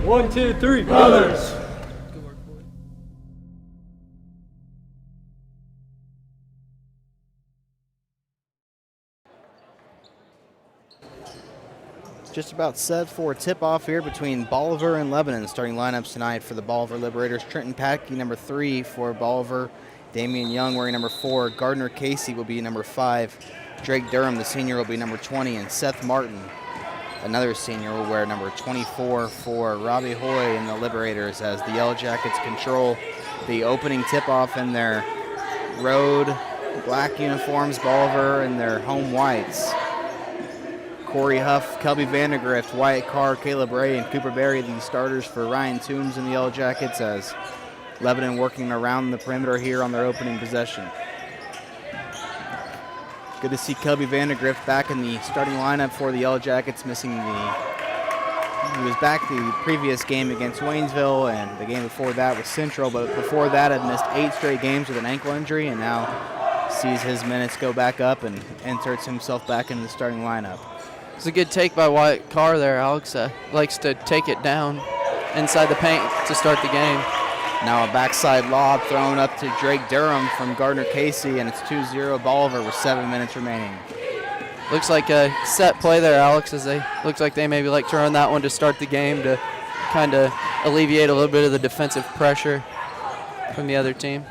1, 2, 3. Brothers. Just about set for a tip-off here between Bolivar and Lebanon. Starting lineups tonight for the Bolivar Liberators. Trenton Packey, number 3 for Bolivar. Damian Young wearing number 4. Gardner Casey will be number 5. Drake Durham, the senior, will be number 20. And Seth Martin, another senior, will wear number 24 for Robbie Hoy and the Liberators as the Yellow Jackets control the opening tip-off in their road black uniforms, Bolivar in their home whites. Corey Huff, Kelby Vandergrift, Wyatt Carr, Caleb Ray, and Cooper Berry, the starters for Ryan Toombs and the Yellow Jackets, as Lebanon working around the perimeter here on their opening possession. Good to see Kelby Vandergrift back in the starting lineup for the Yellow Jackets, he was back the previous game against Waynesville and the game before that with Central, but before that had missed 8 straight games with an ankle injury and now sees his minutes go back up and inserts himself back into the starting lineup. It's a good take by Wyatt Carr there, Alex. Likes to take it down inside the paint to start the game. Now a backside lob thrown up to Drake Durham from Gardner Casey, and it's 2-0 Bolivar with 7 minutes remaining. Looks like a set play there, Alex, as looks like they maybe like to run that one to start the game to kind of alleviate a little bit of the defensive pressure from the other team.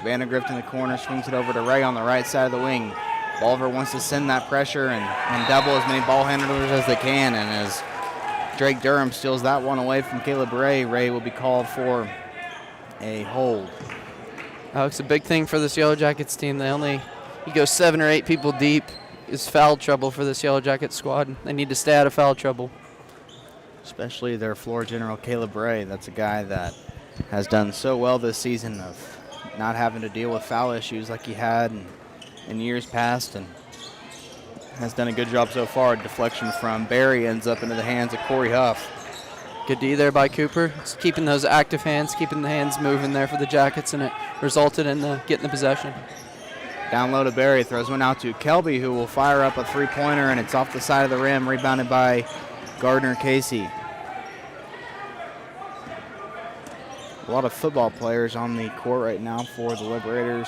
Vandergrift in the corner swings it over to Ray on the right side of the wing. Bolivar wants to send that pressure and double as many ball handlers as they can, and as Drake Durham steals that one away from Caleb Ray, Ray will be called for a hold. Alex, a big thing for this Yellow Jackets team. You go 7 or 8 people deep is foul trouble for this Yellow Jackets squad. They need to stay out of foul trouble. Especially their floor general, Caleb Ray. That's a guy that has done so well this season of not having to deal with foul issues like he had in years past, and has done a good job so far. Deflection from Barry ends up into the hands of Corey Huff. Good D there by Cooper. Just keeping those active hands, keeping the hands moving there for the Jackets, and it resulted in getting the possession. Down low to Barry, throws one out to Kelby, who will fire up a three-pointer, and it's off the side of the rim, rebounded by Gardner Casey. A lot of football players on the court right now for the Liberators.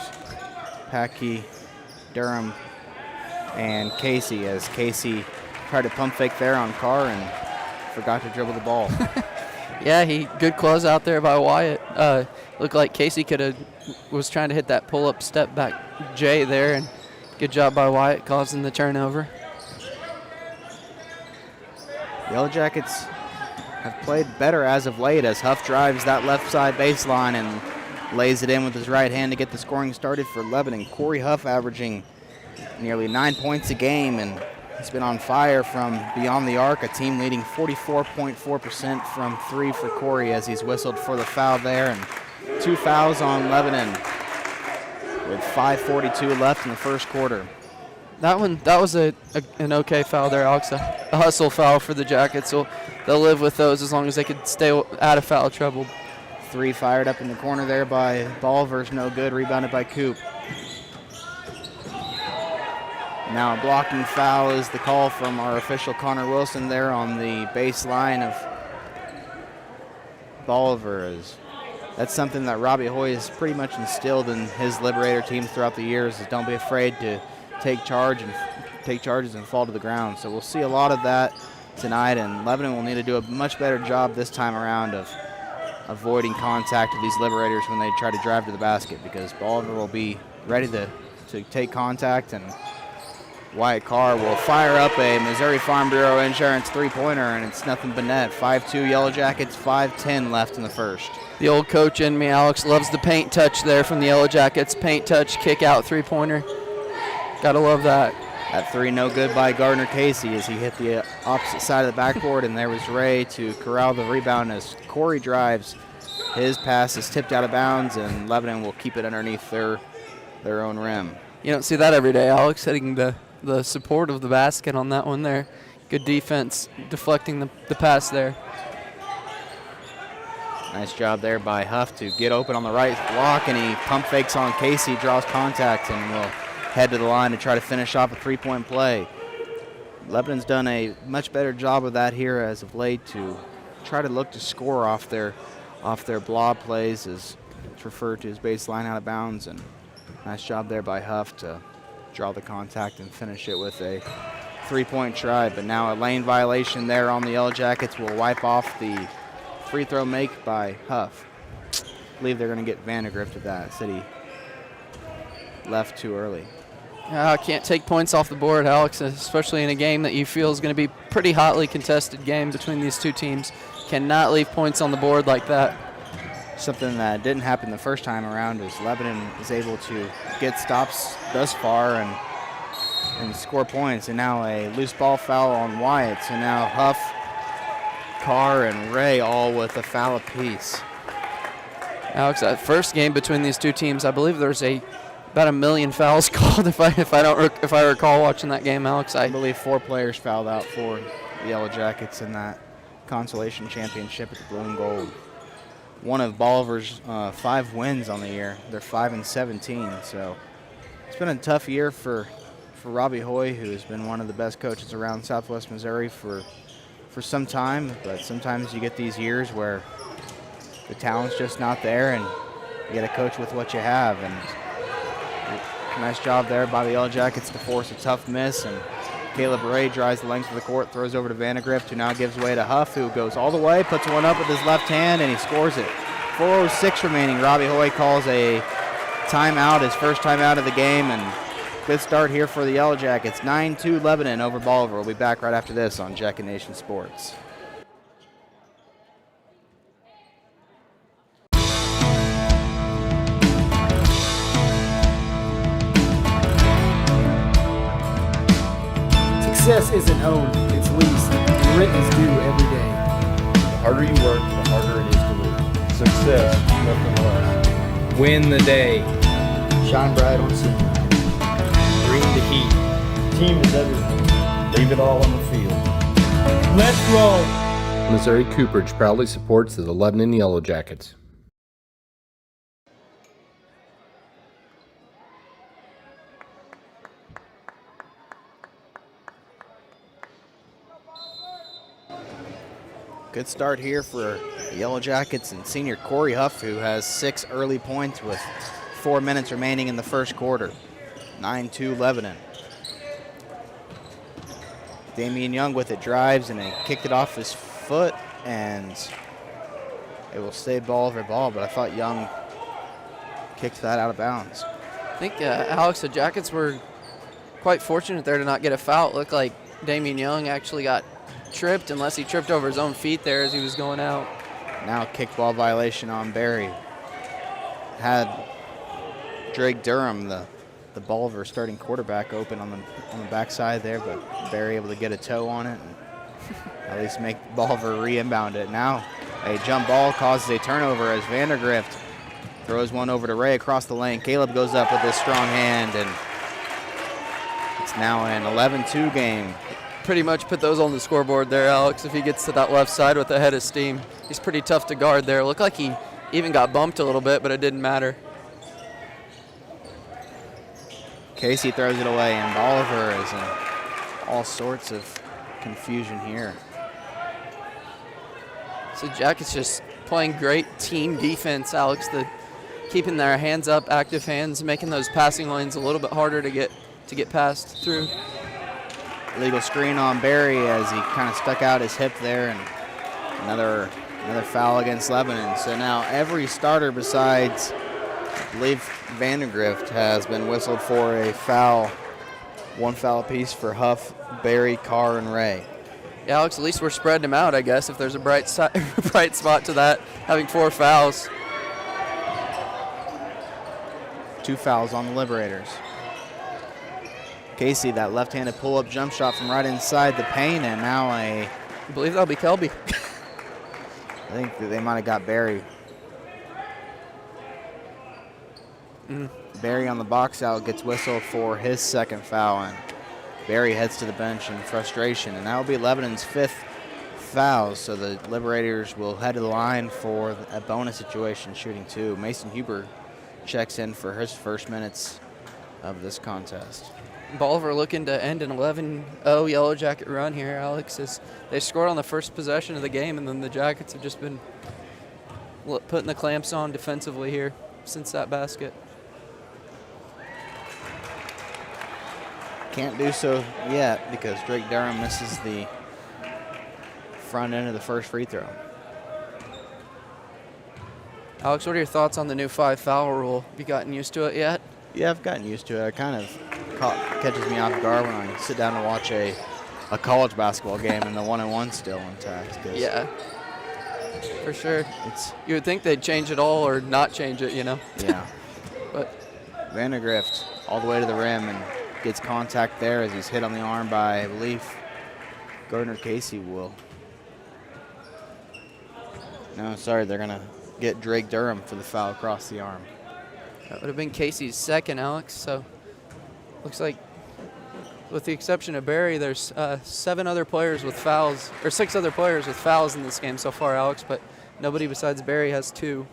Packey, Durham, and Casey, as Casey tried to pump fake there on Carr and forgot to dribble the ball. Yeah, good close out there by Wyatt. Looked like Casey was trying to hit that pull-up step back J there, and good job by Wyatt causing the turnover. Yellow Jackets have played better as of late as Huff drives that left side baseline and lays it in with his right hand to get the scoring started for Lebanon. Corey Huff averaging nearly 9 points a game, and he's been on fire from beyond the arc, a team leading 44.4% from 3 for Corey as he's whistled for the foul there, and 2 fouls on Lebanon with 5:42 left in the first quarter. That was an okay foul there, Alex. A hustle foul for the Jackets, so they'll live with those as long as they can stay out of foul trouble. 3 fired up in the corner there by Bolivar's no good, rebounded by Coop. Now a blocking foul is the call from our official Connor Wilson there on the baseline of Bolivar. That's something that Robbie Hoy has pretty much instilled in his Liberator teams throughout the years, is don't be afraid to take charges and fall to the ground. So we'll see a lot of that tonight, and Lebanon will need to do a much better job this time around of avoiding contact with these Liberators when they try to drive to the basket, because Bolivar will be ready to take contact, and Wyatt Carr will fire up a Missouri Farm Bureau Insurance three-pointer, and it's nothing but net. 5-2 Yellow Jackets, 5:10 left in the first. The old coach in me, Alex, loves the paint touch there from the Yellow Jackets. Paint touch, kick out, three-pointer. Gotta love that. That 3 no good by Gardner Casey as he hit the opposite side of the backboard, and there was Ray to corral the rebound as Corey drives. His pass is tipped out of bounds, and Lebanon will keep it underneath their own rim. You don't see that every day, Alex, hitting the support of the basket on that one there. Good defense, deflecting the pass there. Nice job there by Huff to get open on the right block, and he pump fakes on Casey, draws contact, and will head to the line to try to finish off a three-point play. Lebanon's done a much better job of that here as of late to try to look to score off their blob plays, as it's referred to as baseline out of bounds, and nice job there by Huff to draw the contact and finish it with a 3-point try. But now a lane violation there on the Yellow Jackets will wipe off the free throw make by Huff. I believe they're going to get Vandergrift at that. Said he left too early. Can't take points off the board, Alex, especially in a game that you feel is going to be pretty hotly contested game between these two teams. Cannot leave points on the board like that. Something that didn't happen the first time around is Lebanon is able to get stops thus far and score points. And now a loose ball foul on Wyatt. So now Huff, Carr, and Ray all with a foul apiece. Alex, that first game between these two teams, I believe there's about 1 million fouls called. If I recall watching that game, Alex, I believe 4 players fouled out for the Yellow Jackets in that consolation championship at the Blue and Gold. One of Bolivar's 5 wins on the year. They're 5-17. So it's been a tough year for Robbie Hoy, who has been one of the best coaches around Southwest Missouri for some time. But sometimes you get these years where the talent's just not there, and you got to coach with what you have. And nice job there by the Yellow Jackets to force a tough miss, and Caleb Ray drives the length of the court, throws over to Vandergrift, who now gives way to Huff, who goes all the way, puts one up with his left hand, and he scores it. 4:06 remaining. Robbie Hoy calls a timeout, his first timeout of the game, and good start here for the Yellow Jackets. 9-2 Lebanon over Bolivar. We'll be back right after this on Jack and Nation Sports. Success isn't owned, it's leased, and rent is due every day. The harder you work, the harder it is to lose. Success, nothing less. Win the day. Shine bright on senior. Bring the heat. Team is everything. Leave it all on the field. Let's roll. Missouri Cooperage proudly supports the Lebanon Yellow Jackets. Good start here for the Yellow Jackets and senior Corey Huff, who has 6 early points with 4 minutes remaining in the first quarter. 9-2 Lebanon. Damian Young with it, drives, and he kicked it off his foot, and it will stay Bolivar ball, but I thought Young kicked that out of bounds. I think, Alex, the Jackets were quite fortunate there to not get a foul. It looked like Damian Young actually got tripped, unless he tripped over his own feet there as he was going out. Now kickball violation on Barry. Had Drake Durham, the Bolivar starting quarterback, open on the backside there, but Barry able to get a toe on it and at least make Bolivar re-inbound it. Now a jump ball causes a turnover as Vandergrift throws one over to Ray across the lane. Caleb goes up with his strong hand, and it's now an 11-2 game. Pretty much put those on the scoreboard there, Alex, if he gets to that left side with a head of steam. He's pretty tough to guard there. Looked like he even got bumped a little bit, but it didn't matter. Casey throws it away, and Bolivar is in all sorts of confusion here. So Jackets just playing great team defense, Alex. Keeping their hands up, active hands, making those passing lanes a little bit harder to get passed through. Legal screen on Barry as he kind of stuck out his hip there, and another foul against Lebanon. So now every starter besides, I believe, Vandergrift has been whistled for a foul. 1 foul apiece for Huff, Barry, Carr, and Ray. Yeah, Alex, at least we're spreading them out, I guess, if there's a bright spot to that, having 4 fouls. 2 fouls on the Liberators. Casey, that left-handed pull-up jump shot from right inside the paint, and now I believe that'll be Kelby. I think that they might have got Barry. Barry on the box out gets whistled for his second foul, and Barry heads to the bench in frustration, and that will be Lebanon's 5th foul, so the Liberators will head to the line for a bonus situation, shooting 2. Mason Huber checks in for his first minutes of this contest. Bolivar looking to end an 11-0 Yellow Jacket run here, Alex. They scored on the first possession of the game, and then the Jackets have just been putting the clamps on defensively here since that basket. Can't do so yet because Drake Durham misses the front end of the first free throw. Alex, what are your thoughts on the new 5-foul rule? Have you gotten used to it yet? Yeah, I've gotten used to it. It kind of catches me off guard when I sit down to watch a college basketball game and the 1-on-1's still intact. Yeah, for sure. You would think they'd change it all or not change it, you know? Yeah. But Vandergrift all the way to the rim and gets contact there as he's hit on the arm by, I believe, Gardner Casey will. No, sorry, they're going to get Drake Durham for the foul across the arm. That would have been Casey's second, Alex. So looks like, with the exception of Barry, there's 6 other players with fouls in this game so far, Alex, but nobody besides Barry has 2.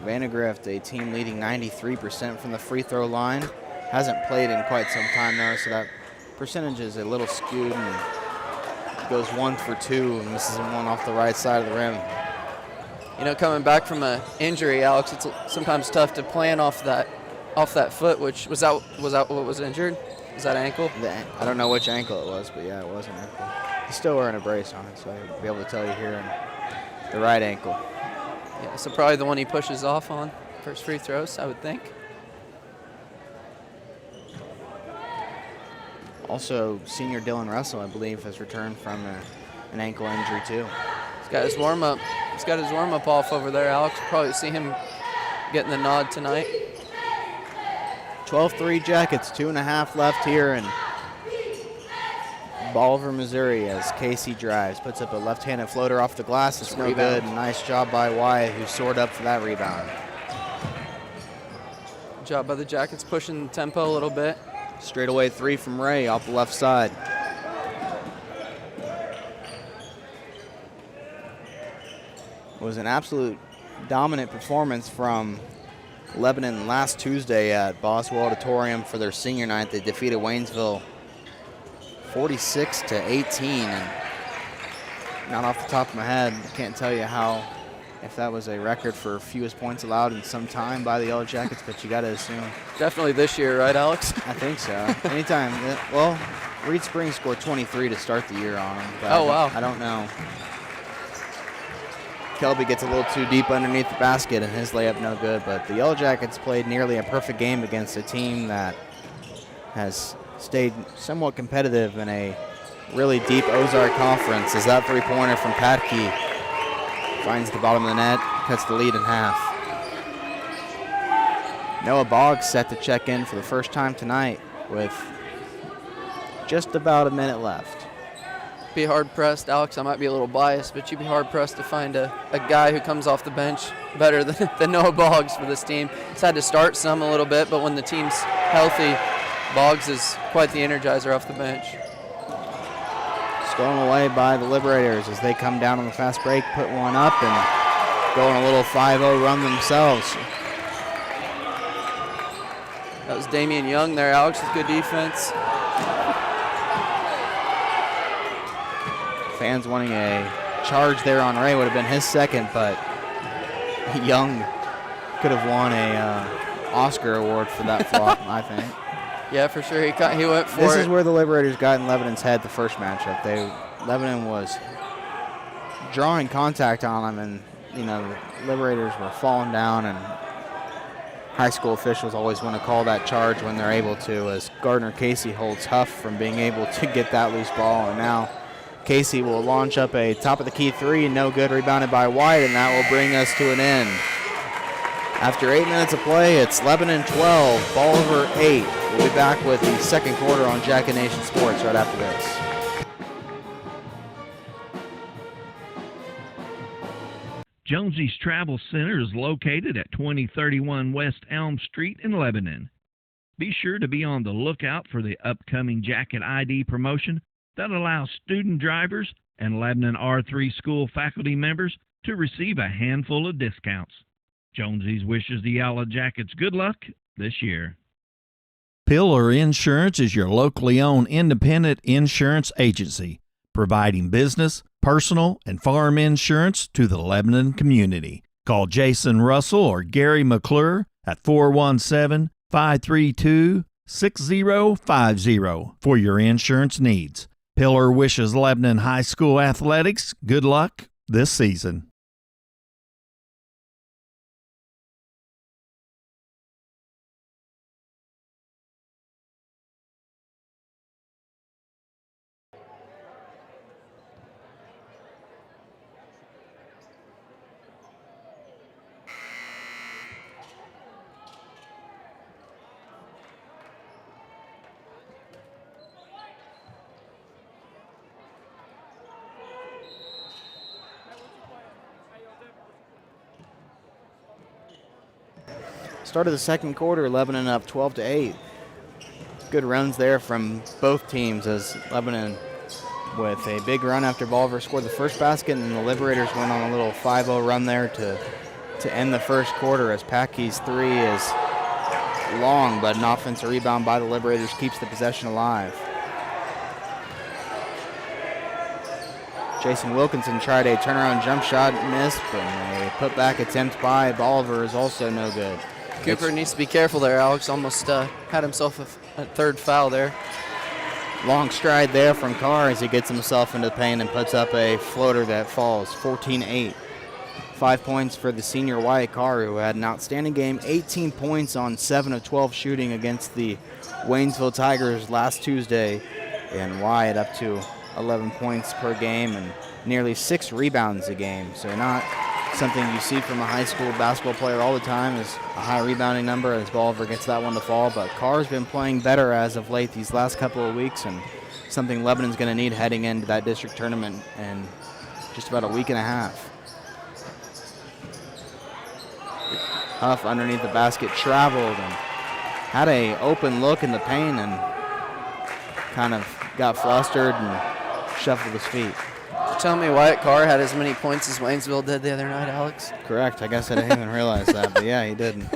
Vandergrift, a team leading 93% from the free throw line. Hasn't played in quite some time, though, so that percentage is a little skewed and goes 1 for 2 and misses one off the right side of the rim. You know, coming back from an injury, Alex, it's sometimes tough to plan off that foot. Which was that what was injured? Was that ankle? I don't know which ankle it was, but yeah, it was an ankle. He's still wearing a brace on it, so I'll be able to tell you here on the right ankle. Yeah, so probably the one he pushes off on first free throws, I would think. Also, senior Dylan Russell, I believe, has returned from an ankle injury too. He's got his warm up. He's got his warm up off over there, Alex. We'll probably see him getting the nod tonight. 12-3 Jackets, 2.5 left here in Bolivar, Missouri, as Casey drives, puts up a left-handed floater off the glass. It's no good. Nice job by Wyatt, who soared up for that rebound. Good job by the Jackets pushing the tempo a little bit. Straightaway 3 from Ray off the left side. It was an absolute dominant performance from Lebanon last Tuesday at Boswell Auditorium for their senior night. They defeated Waynesville 46-18, and not off the top of my head, can't tell you if that was a record for fewest points allowed in some time by the Yellow Jackets, but you got to assume. Definitely this year, right, Alex? I think so. Anytime. Well, Reed Springs scored 23 to start the year on them. Oh, wow. I don't know. Kelby gets a little too deep underneath the basket, and his layup no good. But the Yellow Jackets played nearly a perfect game against a team that has stayed somewhat competitive in a really deep Ozark conference, as that three-pointer from Patke finds the bottom of the net, cuts the lead in half. Noah Boggs set to check in for the first time tonight with just about a minute left. Be hard-pressed, Alex, I might be a little biased, but you'd be hard-pressed to find a guy who comes off the bench better than Noah Boggs for this team. He's had to start some a little bit, but when the team's healthy, Boggs is quite the energizer off the bench. Stolen away by the Liberators as they come down on the fast break, put one up, and go on a little 5-0 run themselves. That was Damian Young there, Alex, with good defense. Fans wanting a charge there on Ray, would have been his second, but Young could have won a Oscar award for that flop, I think. Yeah, for sure. He went for it. This is where the Liberators got in Lebanon's head the first matchup. Lebanon was drawing contact on them, and the Liberators were falling down, and high school officials always want to call that charge when they're able to, as Gardner Casey holds Huff from being able to get that loose ball, and now Casey will launch up a top-of-the-key three, no good, rebounded by White, and that will bring us to an end. After 8 minutes of play, it's Lebanon 12, Bolivar 8. We'll be back with the second quarter on Jacket Nation Sports right after this. Jonesy's Travel Center is located at 2031 West Elm Street in Lebanon. Be sure to be on the lookout for the upcoming Jacket ID promotion that allows student drivers and Lebanon R3 school faculty members to receive a handful of discounts. Jonesy's wishes the Yellow Jackets good luck this year. Pillar Insurance is your locally owned independent insurance agency, providing business, personal, and farm insurance to the Lebanon community. Call Jason Russell or Gary McClure at 417-532-6050 for your insurance needs. Pillar wishes Lebanon High School athletics good luck this season. Start of the second quarter, Lebanon up 12-8. Good runs there from both teams as Lebanon with a big run after Bolivar scored the first basket, and the Liberators went on a little 5-0 run there to end the first quarter as Packy's three is long, but an offensive rebound by the Liberators keeps the possession alive. Jason Wilkinson tried a turnaround jump shot, missed, and a putback attempt by Bolivar is also no good. Cooper needs to be careful there. Alex almost had himself a third foul there. Long stride there from Carr as he gets himself into the paint and puts up a floater that falls. 14-8. 5 points for the senior Wyatt Carr, who had an outstanding game. 18 points on 7 of 12 shooting against the Waynesville Tigers last Tuesday. And Wyatt up to 11 points per game and nearly 6 rebounds a game. So not something you see from a high school basketball player all the time is a high rebounding number as Bolivar gets that one to fall. But Carr's been playing better as of late these last couple of weeks, and something Lebanon's going to need heading into that district tournament in just about a week and a half. Huff underneath the basket traveled and had a open look in the paint and kind of got flustered and shuffled his feet. Tell me Wyatt Carr had as many points as Waynesville did the other night, Alex? Correct. I guess I didn't even realize that, but yeah, he didn't.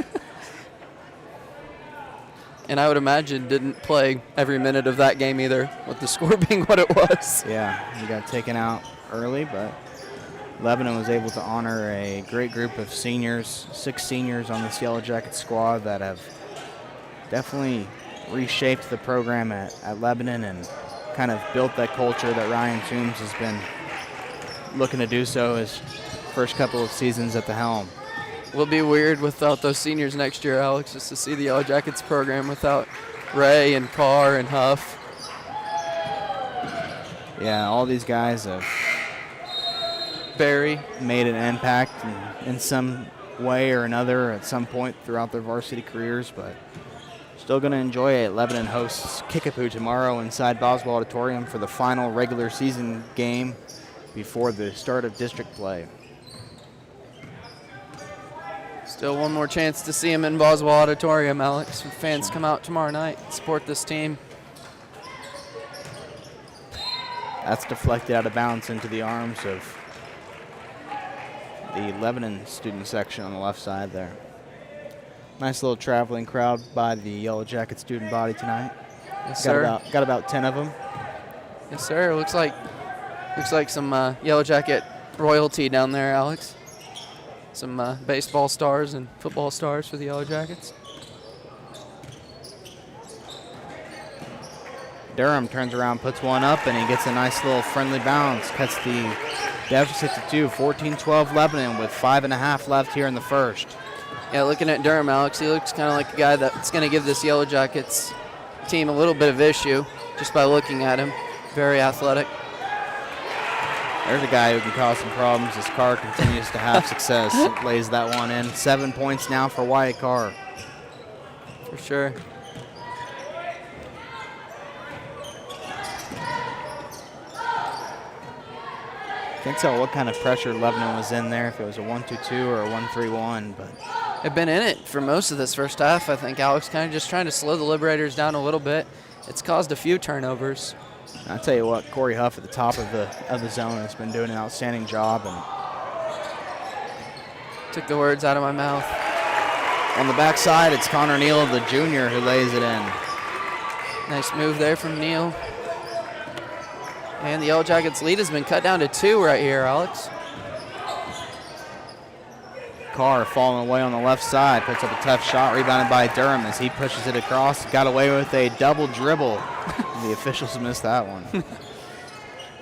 And I would imagine didn't play every minute of that game either, with the score being what it was. Yeah, he got taken out early, but Lebanon was able to honor a great group of seniors, 6 seniors on this Yellow Jacket squad that have definitely reshaped the program at Lebanon and kind of built that culture that Ryan Toombs has been looking to do so his first couple of seasons at the helm. Will be weird without those seniors next year, Alex, just to see the Yellow Jackets program without Ray and Carr and Huff. Yeah, all these guys have Barry made an impact in some way or another at some point throughout their varsity careers, but still going to enjoy it. Lebanon hosts Kickapoo tomorrow inside Boswell Auditorium for the final regular season game before the start of district play. Still one more chance to see him in Boswell Auditorium, Alex. Fans come out tomorrow night and support this team. That's deflected out of bounds into the arms of the Lebanon student section on the left side there. Nice little traveling crowd by the Yellow Jacket student body tonight. Yes, sir. Got about 10 of them. Yes, sir. Looks like some Yellow Jacket royalty down there, Alex. Some baseball stars and football stars for the Yellow Jackets. Durham turns around, puts one up, and he gets a nice little friendly bounce. Cuts the deficit to 2. 14-12 Lebanon with 5.5 left here in the first. Yeah, looking at Durham, Alex, he looks kind of like a guy that's going to give this Yellow Jackets team a little bit of issue just by looking at him. Very athletic. There's a guy who can cause some problems as Carr continues to have success. Lays that one in. 7 points now for Wyatt Carr. For sure. Can't tell what kind of pressure Lebanon was in there, if it was a 1-2-2 or a 1-3-1, but They've been in it for most of this first half, I think, Alex, kind of just trying to slow the Liberators down a little bit. It's caused a few turnovers. I'll tell you what, Corey Huff at the top of the zone has been doing an outstanding job. And took the words out of my mouth. On the backside, it's Connor Neal, the junior, who lays it in. Nice move there from Neal. And the Yellow Jackets lead has been cut down to 2 right here, Alex. Carr falling away on the left side, puts up a tough shot, rebounded by Durham as he pushes it across. Got away with a double dribble. The officials missed that one.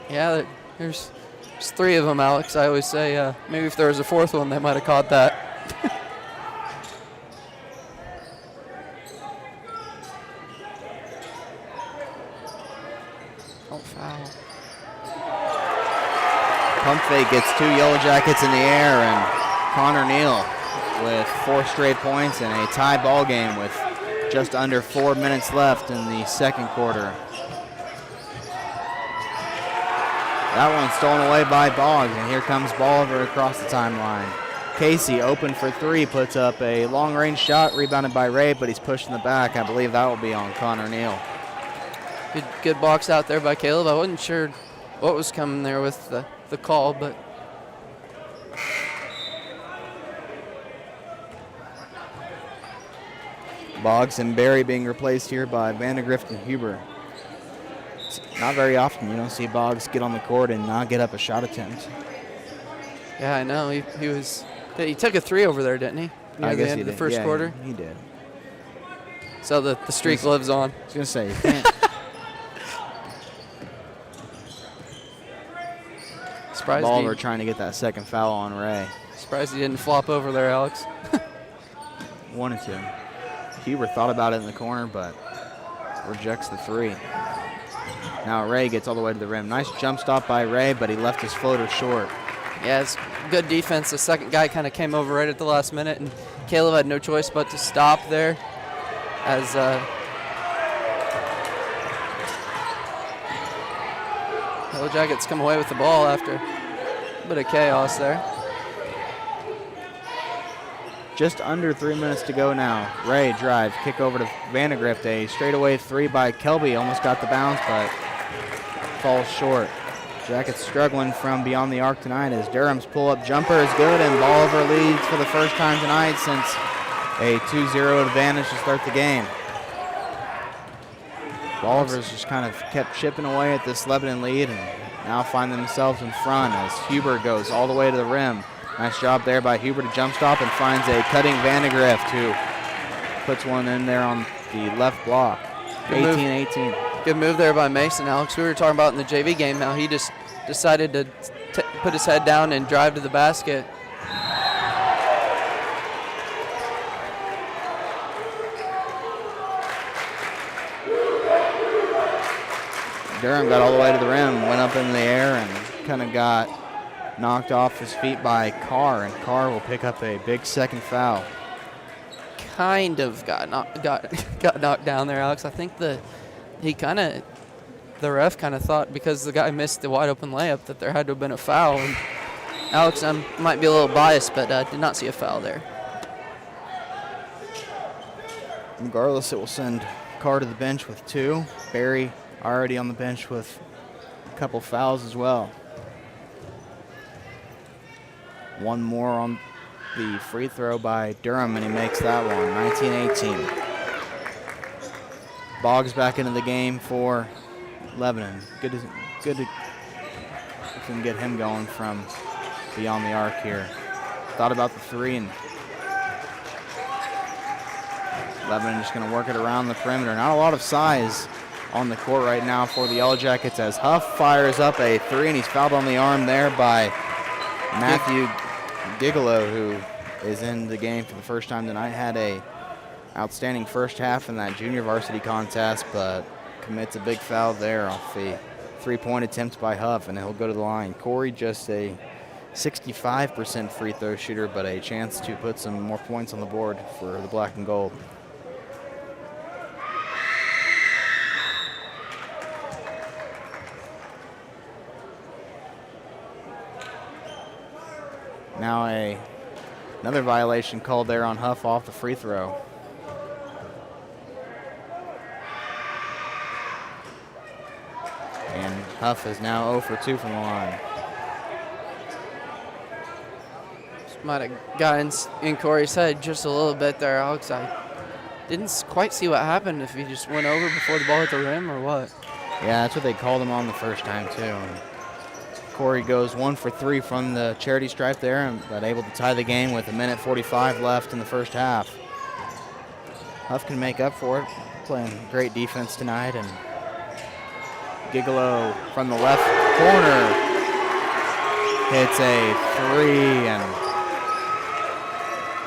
Yeah, there's 3 of them, Alex. I always say maybe if there was a 4th one, they might have caught that. Don't foul. Pump fake gets 2 Yellow Jackets in the air, and Connor Neal with 4 straight points and a tie ball game with just under 4 minutes left in the second quarter. That one's stolen away by Boggs, and here comes Bolivar across the timeline. Casey open for 3, puts up a long-range shot, rebounded by Ray, but he's pushed in the back. I believe that will be on Connor Neal. Good box out there by Caleb. I wasn't sure what was coming there with the call, but Boggs and Barry being replaced here by Vandegrift and Huber. It's not very often you don't see Boggs get on the court and not get up a shot attempt. yeah, I know. He took a 3 over there, didn't he? Near I the guess end he of the did. first Yeah, quarter. He did. So the streak lives on. I was going to say, you can't. Surprised Bolivar trying to get that second foul on Ray. Surprised he didn't flop over there, Alex. Wanted to. Huber thought about it in the corner, but rejects the 3. Now Ray gets all the way to the rim. Nice jump stop by Ray, but he left his floater short. Yeah, it's good defense. The second guy kind of came over right at the last minute, and Caleb had no choice but to stop there as Yellow Jackets come away with the ball after a bit of chaos there. Just under 3 minutes to go now. Ray drive, kick over to Vandegrift. A straightaway 3 by Kelby. Almost got the bounce, but falls short. Jackets struggling from beyond the arc tonight as Durham's pull-up jumper is good, and Bolivar leads for the first time tonight since a 2-0 advantage to start the game. Bolivar's just kind of kept chipping away at this Lebanon lead and now find themselves in front as Huber goes all the way to the rim. Nice job there by Huber to jump stop and finds a cutting Vandegrift who puts one in there on the left block. 18-18. Good move there by Mason, Alex. We were talking about in the JV game how he just decided to put his head down and drive to the basket. Durham got all the way to the rim, went up in the air, and kind of got knocked off his feet by Carr, and Carr will pick up a big second foul. Kind of got knocked down there, Alex. I think the ref kind of thought because the guy missed the wide open layup that there had to have been a foul. And Alex, I might be a little biased, but did not see a foul there. Regardless, it will send Carr to the bench with 2. Barry already on the bench with a couple fouls as well. One more on the free throw by Durham, and he makes that one, 19-18. Boggs back into the game for Lebanon. Good to can get him going from beyond the arc here. Thought about the 3, and Lebanon just going to work it around the perimeter. Not a lot of size on the court right now for the Yellow Jackets as Huff fires up a 3, and he's fouled on the arm there by Matthew Gigolo, who is in the game for the first time tonight. Had a outstanding first half in that junior varsity contest, but commits a big foul there off the 3-point attempt by Huff, and he'll go to the line. Corey just a 65% free throw shooter, but a chance to put some more points on the board for the black and gold. Now another violation called there on Huff off the free throw. And Huff is now 0 for 2 from the line. Might have gotten in Corey's head just a little bit there, Alex. didn't quite see what happened, if he just went over before the ball hit the rim or what. Yeah, that's what they called him on the first time, too. And Corey goes 1 for 3 from the charity stripe there, but able to tie the game with 1:45 left in the first half. Huff can make up for it, playing great defense tonight, and Gigolo from the left corner hits a 3 and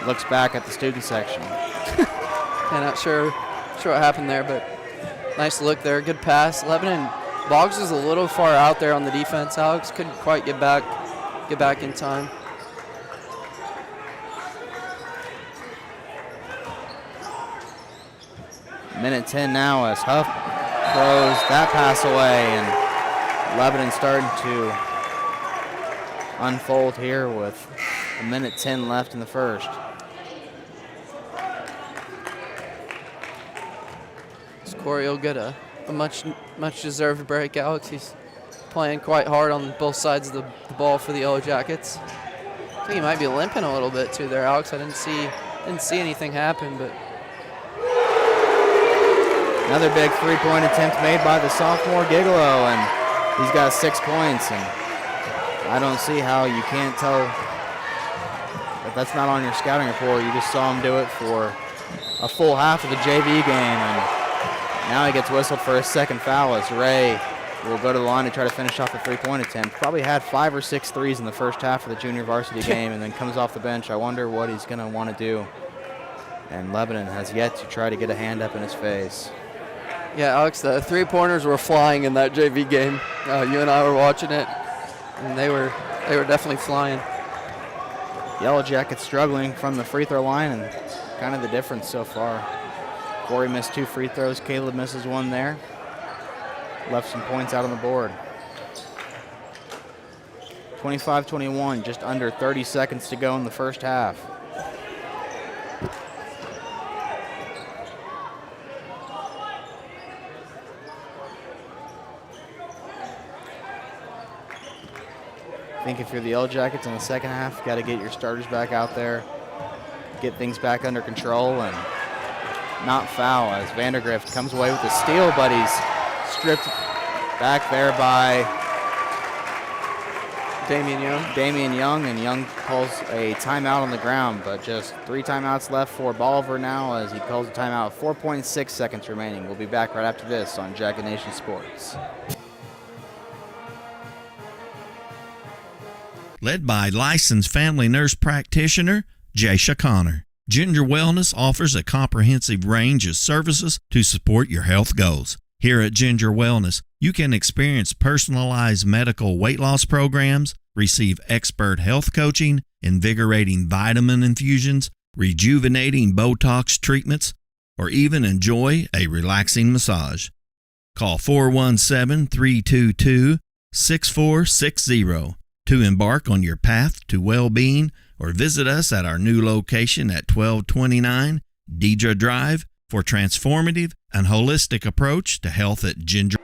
looks back at the student section. Yeah, not sure what happened there, but nice look there. Good pass. Lebanon, Boggs was a little far out there on the defense. Alex couldn't quite get back in time. Minute 10 now as Huff throws that pass away, and Lebanon starting to unfold here with 1:10 left in the first. Corey will get a much deserved break. Alex, he's playing quite hard on both sides of the ball for the Yellow Jackets. I think he might be limping a little bit too there, Alex. I didn't see anything happen, but another big 3-point attempt made by the sophomore Gigolo, and he's got 6 points, and I don't see how you can't tell that that's not on your scouting report. You just saw him do it for a full half of the JV game, and now he gets whistled for his second foul as Ray will go to the line to try to finish off the 3-point attempt. Probably had 5 or 6 threes in the first half of the junior varsity game, and then comes off the bench. I wonder what he's going to want to do. And Lebanon has yet to try to get a hand up in his face. yeah, Alex, the 3-pointers were flying in that JV game. You and I were watching it, and they were definitely flying. Yellow Jackets struggling from the free throw line, and kind of the difference so far. Corey missed 2 free throws. Caleb misses 1 there. Left some points out on the board. 25-21, just under 30 seconds to go in the first half. I think if you're the Yellow Jackets in the second half, you got to get your starters back out there, get things back under control, and not foul as Vandergrift comes away with the steal, but he's stripped back there by Damian Young, and Young calls a timeout on the ground, but just 3 timeouts left for Bolivar now as he calls a timeout. 4.6 seconds remaining. We'll be back right after this on Jacket Nation Sports. Led by licensed family nurse practitioner Jaysha Connor, Ginger Wellness offers a comprehensive range of services to support your health goals. Here at Ginger Wellness, you can experience personalized medical weight loss programs, receive expert health coaching, invigorating vitamin infusions, rejuvenating Botox treatments, or even enjoy a relaxing massage. Call 417-322-6460 to embark on your path to well-being, or visit us at our new location at 1229 Deidre Drive for transformative and holistic approach to health at Ginger.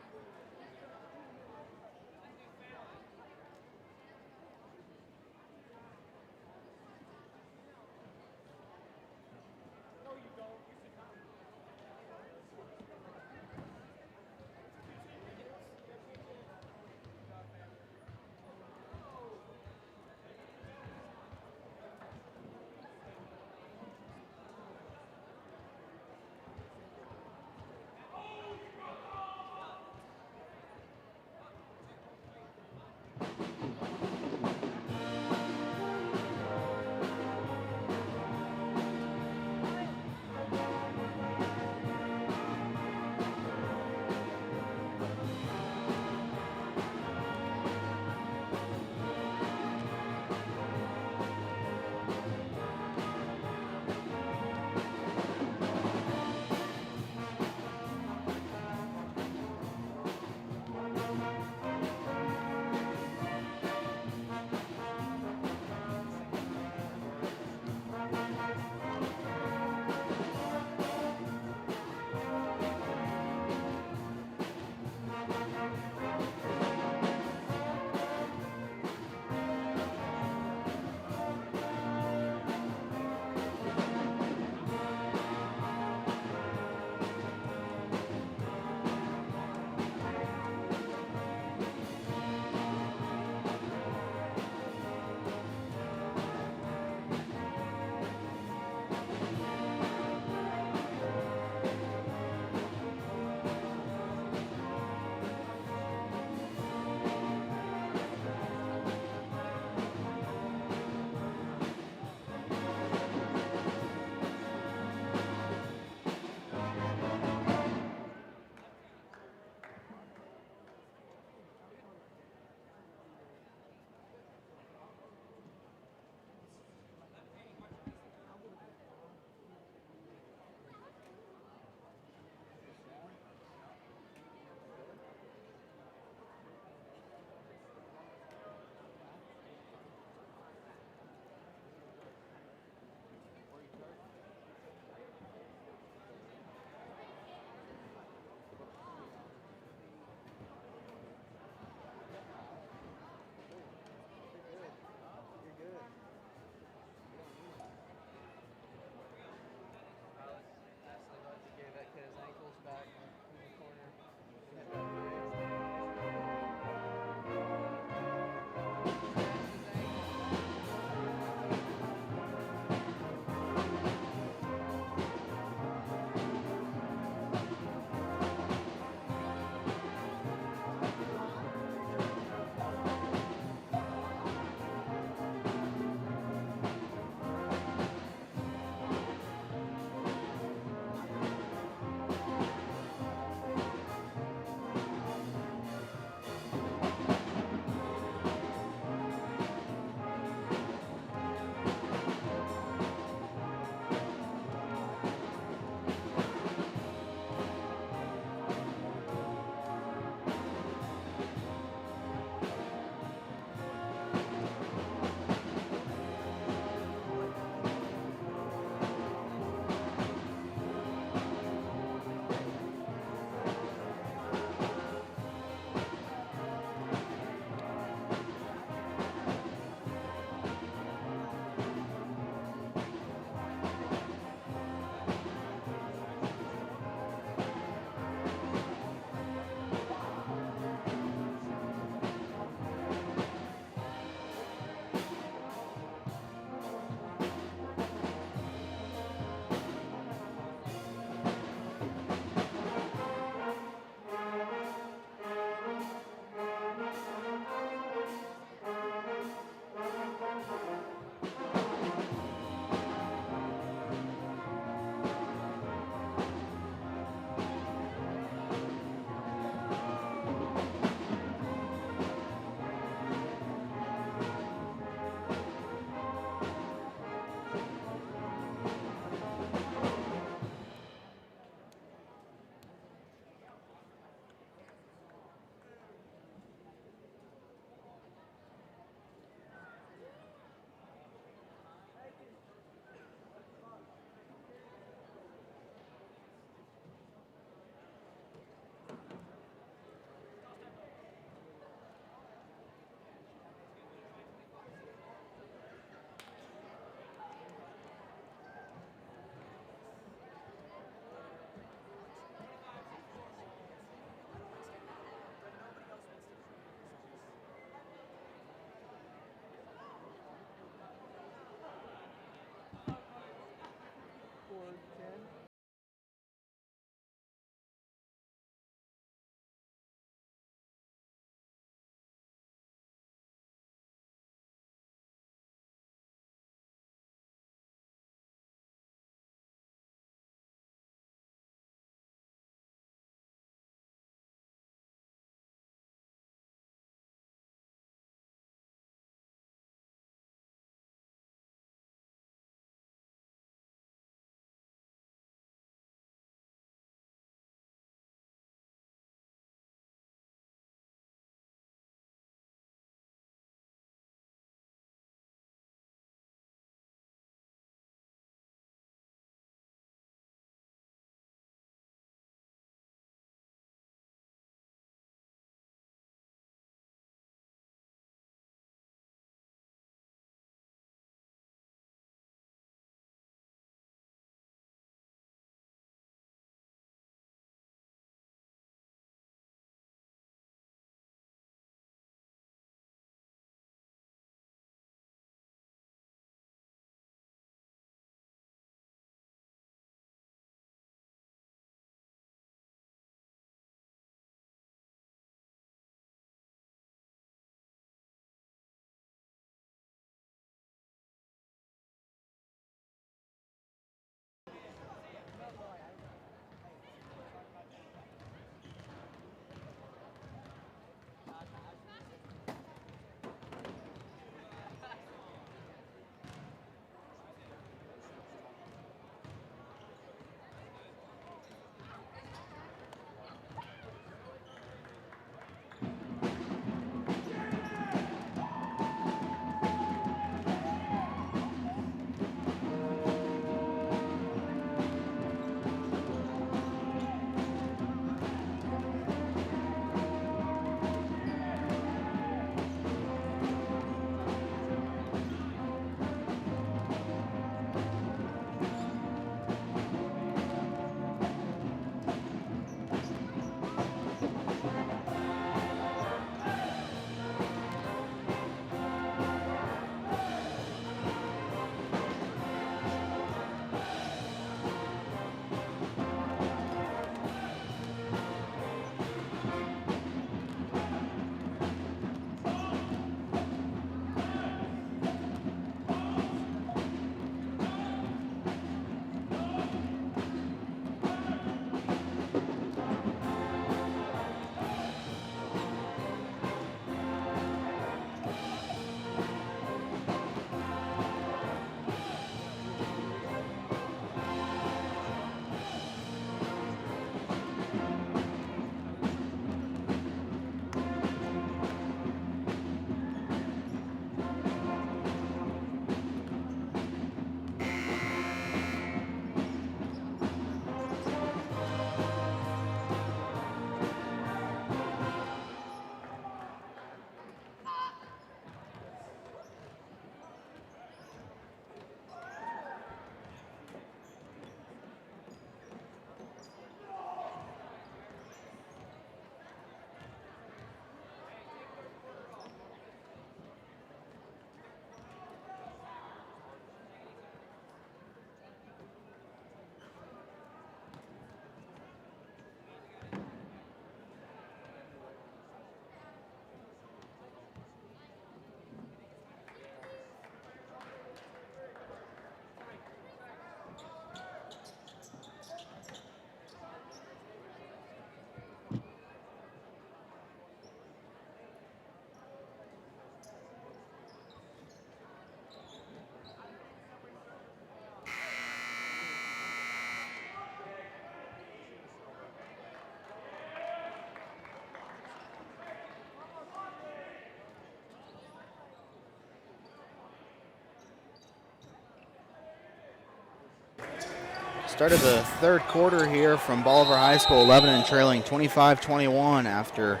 Started the third quarter here from Bolivar High School, Lebanon trailing 25-21 after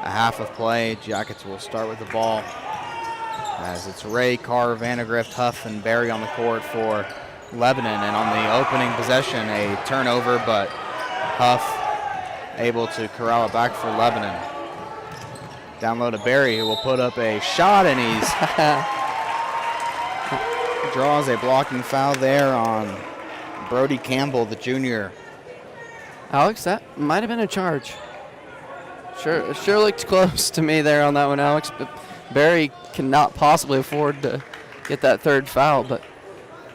a half of play. Jackets will start with the ball as it's Ray, Carr, Vandegrift, Huff, and Barry on the court for Lebanon. And on the opening possession, a turnover, but Huff able to corral it back for Lebanon. Down low to Barry, who will put up a shot, and he's draws a blocking foul there on Brody Campbell, the junior. Alex, that might have been a charge. It sure looked close to me there on that one, Alex, but Barry cannot possibly afford to get that third foul, but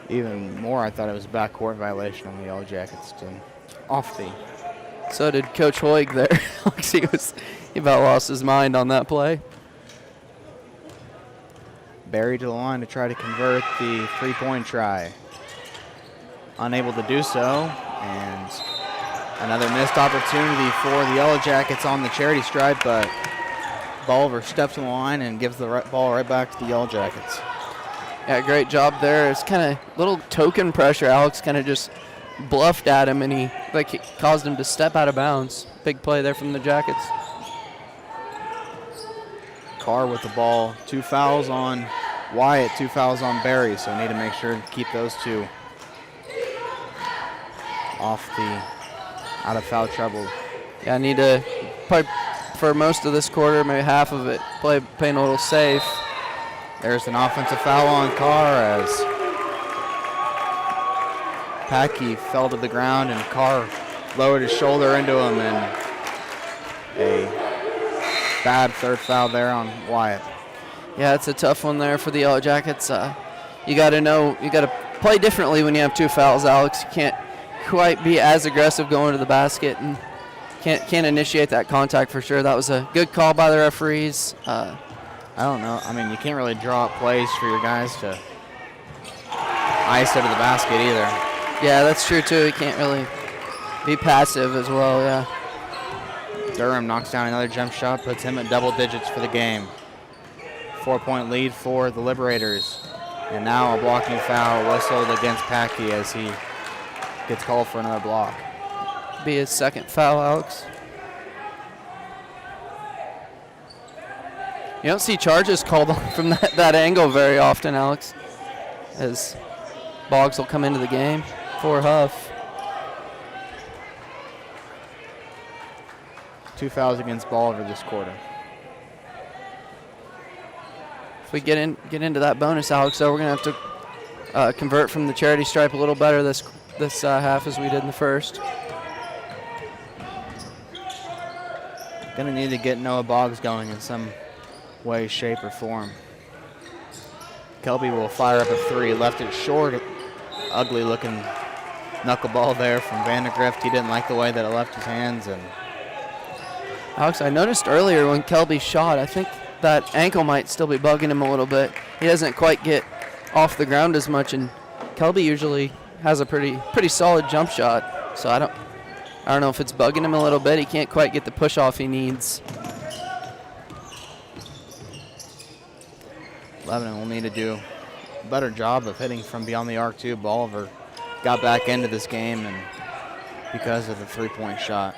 even more, I thought it was a backcourt violation on the Yellow Jackets team. Off the. So did Coach Hoig there. Alex, he about lost his mind on that play. Barry to the line to try to convert the three-point try. Unable to do so, and another missed opportunity for the Yellow Jackets on the charity stripe, but Bolivar steps in the line and gives the ball right back to the Yellow Jackets. Yeah, great job there. It's kind of little token pressure. Alex kind of just bluffed at him, and he caused him to step out of bounds. Big play there from the Jackets. Carr with the ball. 2 fouls on Wyatt, 2 fouls on Barry, so need to make sure to keep those two off the out of foul trouble. Yeah, I need to probably for most of this quarter, maybe half of it, playing a little safe. There's an offensive foul on Carr as Packy fell to the ground and Carr lowered his shoulder into him, and a bad third foul there on Wyatt. Yeah, it's a tough one there for the Yellow Jackets. You got to play differently when you have 2 fouls, Alex. You can't quite be as aggressive going to the basket and can't initiate that contact for sure. That was a good call by the referees. I don't know. I mean, you can't really draw up plays for your guys to ice it to the basket either. Yeah, that's true too. You can't really be passive as well, yeah. Durham knocks down another jump shot, puts him at double digits for the game. 4-point lead for the Liberators. And now a blocking foul whistled against Packy as he gets called for another block. Be his second foul, Alex. You don't see charges called from that angle very often, Alex, as Boggs will come into the game for Huff. 2 fouls against Bolivar this quarter. If we get into that bonus, Alex, though, we're going to have to convert from the charity stripe a little better this half as we did in the first. Going to need to get Noah Boggs going in some way, shape, or form. Kelby will fire up a 3. Left it short. Ugly looking knuckleball there from Vandegrift. He didn't like the way that it left his hands. And Alex, I noticed earlier when Kelby shot, I think that ankle might still be bugging him a little bit. He doesn't quite get off the ground as much, and Kelby usually has a pretty solid jump shot. So I don't know if it's bugging him a little bit. He can't quite get the push off he needs. Lebanon will need to do a better job of hitting from beyond the arc too. Bolivar got back into this game and because of the 3-point shot.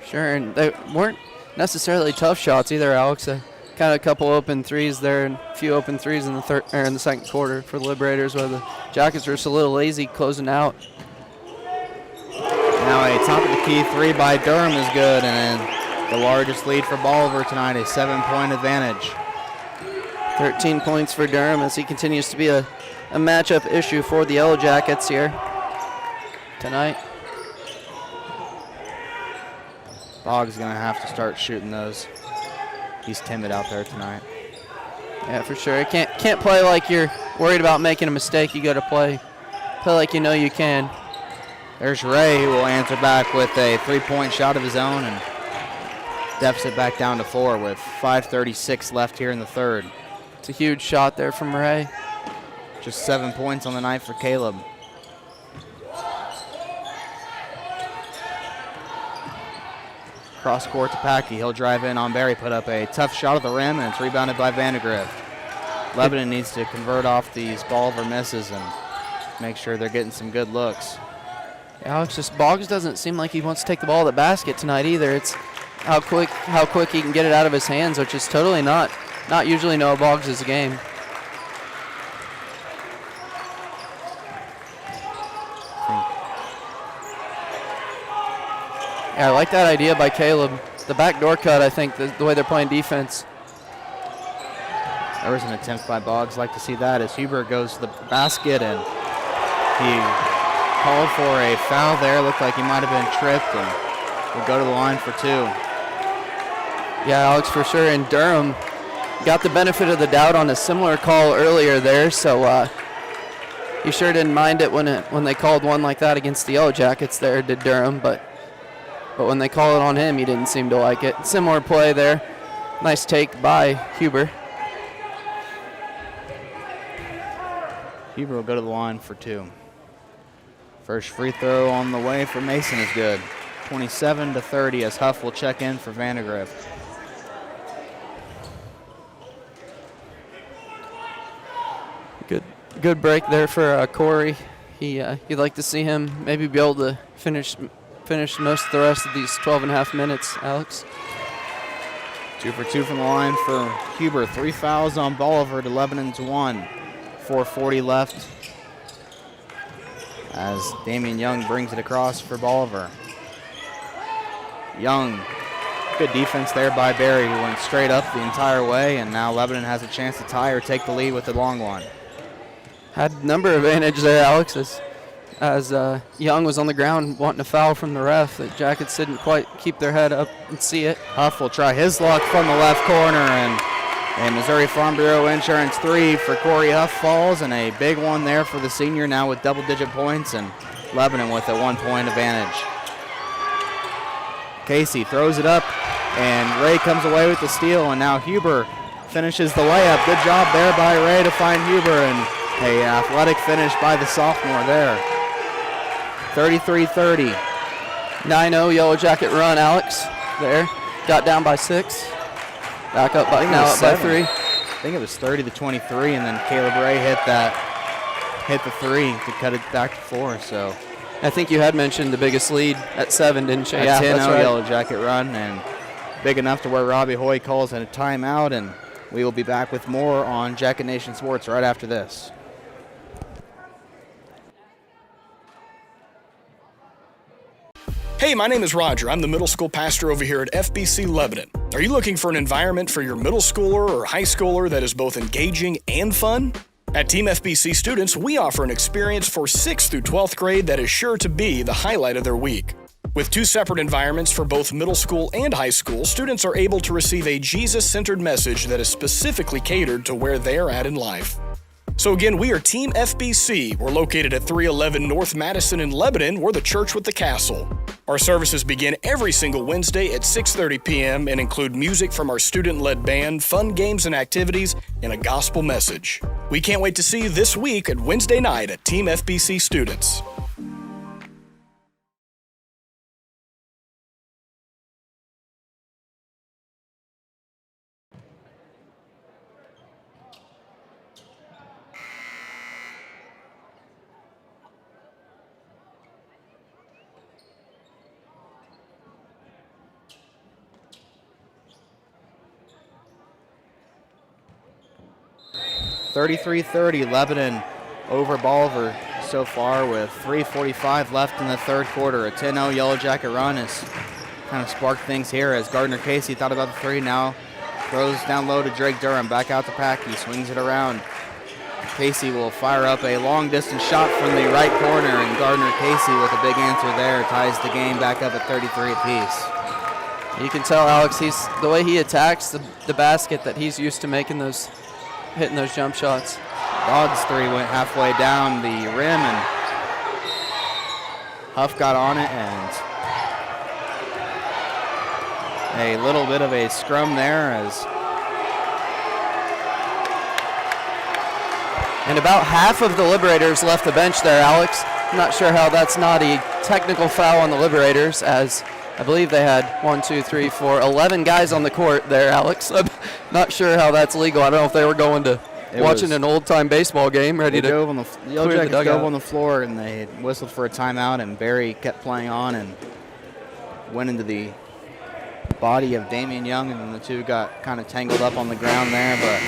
Sure, and they weren't necessarily tough shots either, Alex. Kind of a couple open threes there and a few open threes in the second quarter for the Liberators, where the Jackets were just a little lazy closing out. Now a top of the key 3 by Durham is good, and then the largest lead for Bolivar tonight, a 7-point advantage. 13 points for Durham as he continues to be a matchup issue for the Yellow Jackets here tonight. Boggs is going to have to start shooting those. He's timid out there tonight. Yeah, for sure. You can't play like you're worried about making a mistake. You got to play like you know you can. There's Ray, who will answer back with a 3-point shot of his own and deficit back down to 4 with 5:36 left here in the third. It's a huge shot there from Ray. Just 7 points on the night for Caleb. Cross court to Packy. He'll drive in on Barry, put up a tough shot at the rim, and it's rebounded by Vandegrift. Lebanon needs to convert off these Bolivar misses and make sure they're getting some good looks. Alex, just Boggs doesn't seem like he wants to take the ball to the basket tonight either. It's how quick he can get it out of his hands, which is totally not usually Noah Boggs' game. Yeah, I like that idea by Caleb. The backdoor cut, I think, the way they're playing defense. There was an attempt by Boggs. Like to see that as Huber goes to the basket, and he called for a foul there. Looked like he might have been tripped, and will go to the line for 2. Yeah, Alex, for sure. And Durham got the benefit of the doubt on a similar call earlier there, so he sure didn't mind it when they called one like that against the Yellow Jackets there, did Durham, but when they call it on him, he didn't seem to like it. Similar play there. Nice take by Huber. Huber will go to the line for 2. First free throw on the way for Mason is good. 27-30 as Huff will check in for Vandegrift. Good break there for Corey. You'd like to see him maybe be able to finish most of the rest of these 12.5 minutes, Alex. 2 for 2 from the line for Huber. 3 fouls on Bolivar to Lebanon's 1. 4:40 left as Damian Young brings it across for Bolivar. Young, good defense there by Barry, who went straight up the entire way, and now Lebanon has a chance to tie or take the lead with the long one. Had number advantage there, Alex, as Young was on the ground wanting a foul from the ref. The Jackets didn't quite keep their head up and see it. Huff will try his luck from the left corner, and a Missouri Farm Bureau Insurance 3 for Corey Huff falls, and a big one there for the senior now with double-digit points, and Lebanon with a 1-point advantage. Casey throws it up, and Ray comes away with the steal, and now Huber finishes the layup. Good job there by Ray to find Huber, and a athletic finish by the sophomore there. 33-30. 9-0 Yellow Jacket run, Alex, there. Got down by 6. Back up now up by 3. I think it was 30-23, and then Caleb Ray hit the 3 to cut it back to 4. So I think you had mentioned the biggest lead at 7, didn't you? Yeah, 10-0 that's right. Yellow Jacket run, and big enough to where Robbie Hoy calls it a timeout, and we will be back with more on Jacket Nation Sports right after this. Hey, my name is Roger. I'm the middle school pastor over here at FBC Lebanon. Are you looking for an environment for your middle schooler or high schooler that is both engaging and fun? At Team FBC students, we offer an experience for 6th through 12th grade that is sure to be the highlight of their week. With 2 separate environments for both middle school and high school, students are able to receive a Jesus-centered message that is specifically catered to where they are at in life. So again, we are Team FBC. We're located at 311 North Madison in Lebanon. We're the church with the castle. Our services begin every single Wednesday at 6:30 p.m. and include music from our student-led band, fun games and activities, and a gospel message. We can't wait to see you this week at Wednesday night at Team FBC Students. (33-30) Lebanon over Bolivar so far with 3:45 left in the third quarter. A 10-0 Yellow Jacket run has kind of sparked things here as Gardner Casey thought about the 3, now throws down low to Drake Durham, back out to Packey, swings it around. Casey will fire up a long distance shot from the right corner, and Gardner Casey with a big answer there ties the game back up at 33 apiece. You can tell, Alex, the way he attacks the basket, that he's used to hitting those jump shots. Boggs' 3 went halfway down the rim, and Huff got on it, and a little bit of a scrum there And about half of the Liberators left the bench there, Alex. I'm not sure how that's not a technical foul on the Liberators, as I believe they had 11 guys on the court there, Alex. I'm not sure how that's legal. I don't know if they were going to watching an old-time baseball game, ready to the Yellow clear the Jackets dugout. dove on the floor, and they had whistled for a timeout, and Barry kept playing on and went into the body of Damian Young, and then the two got kind of tangled up on the ground there, but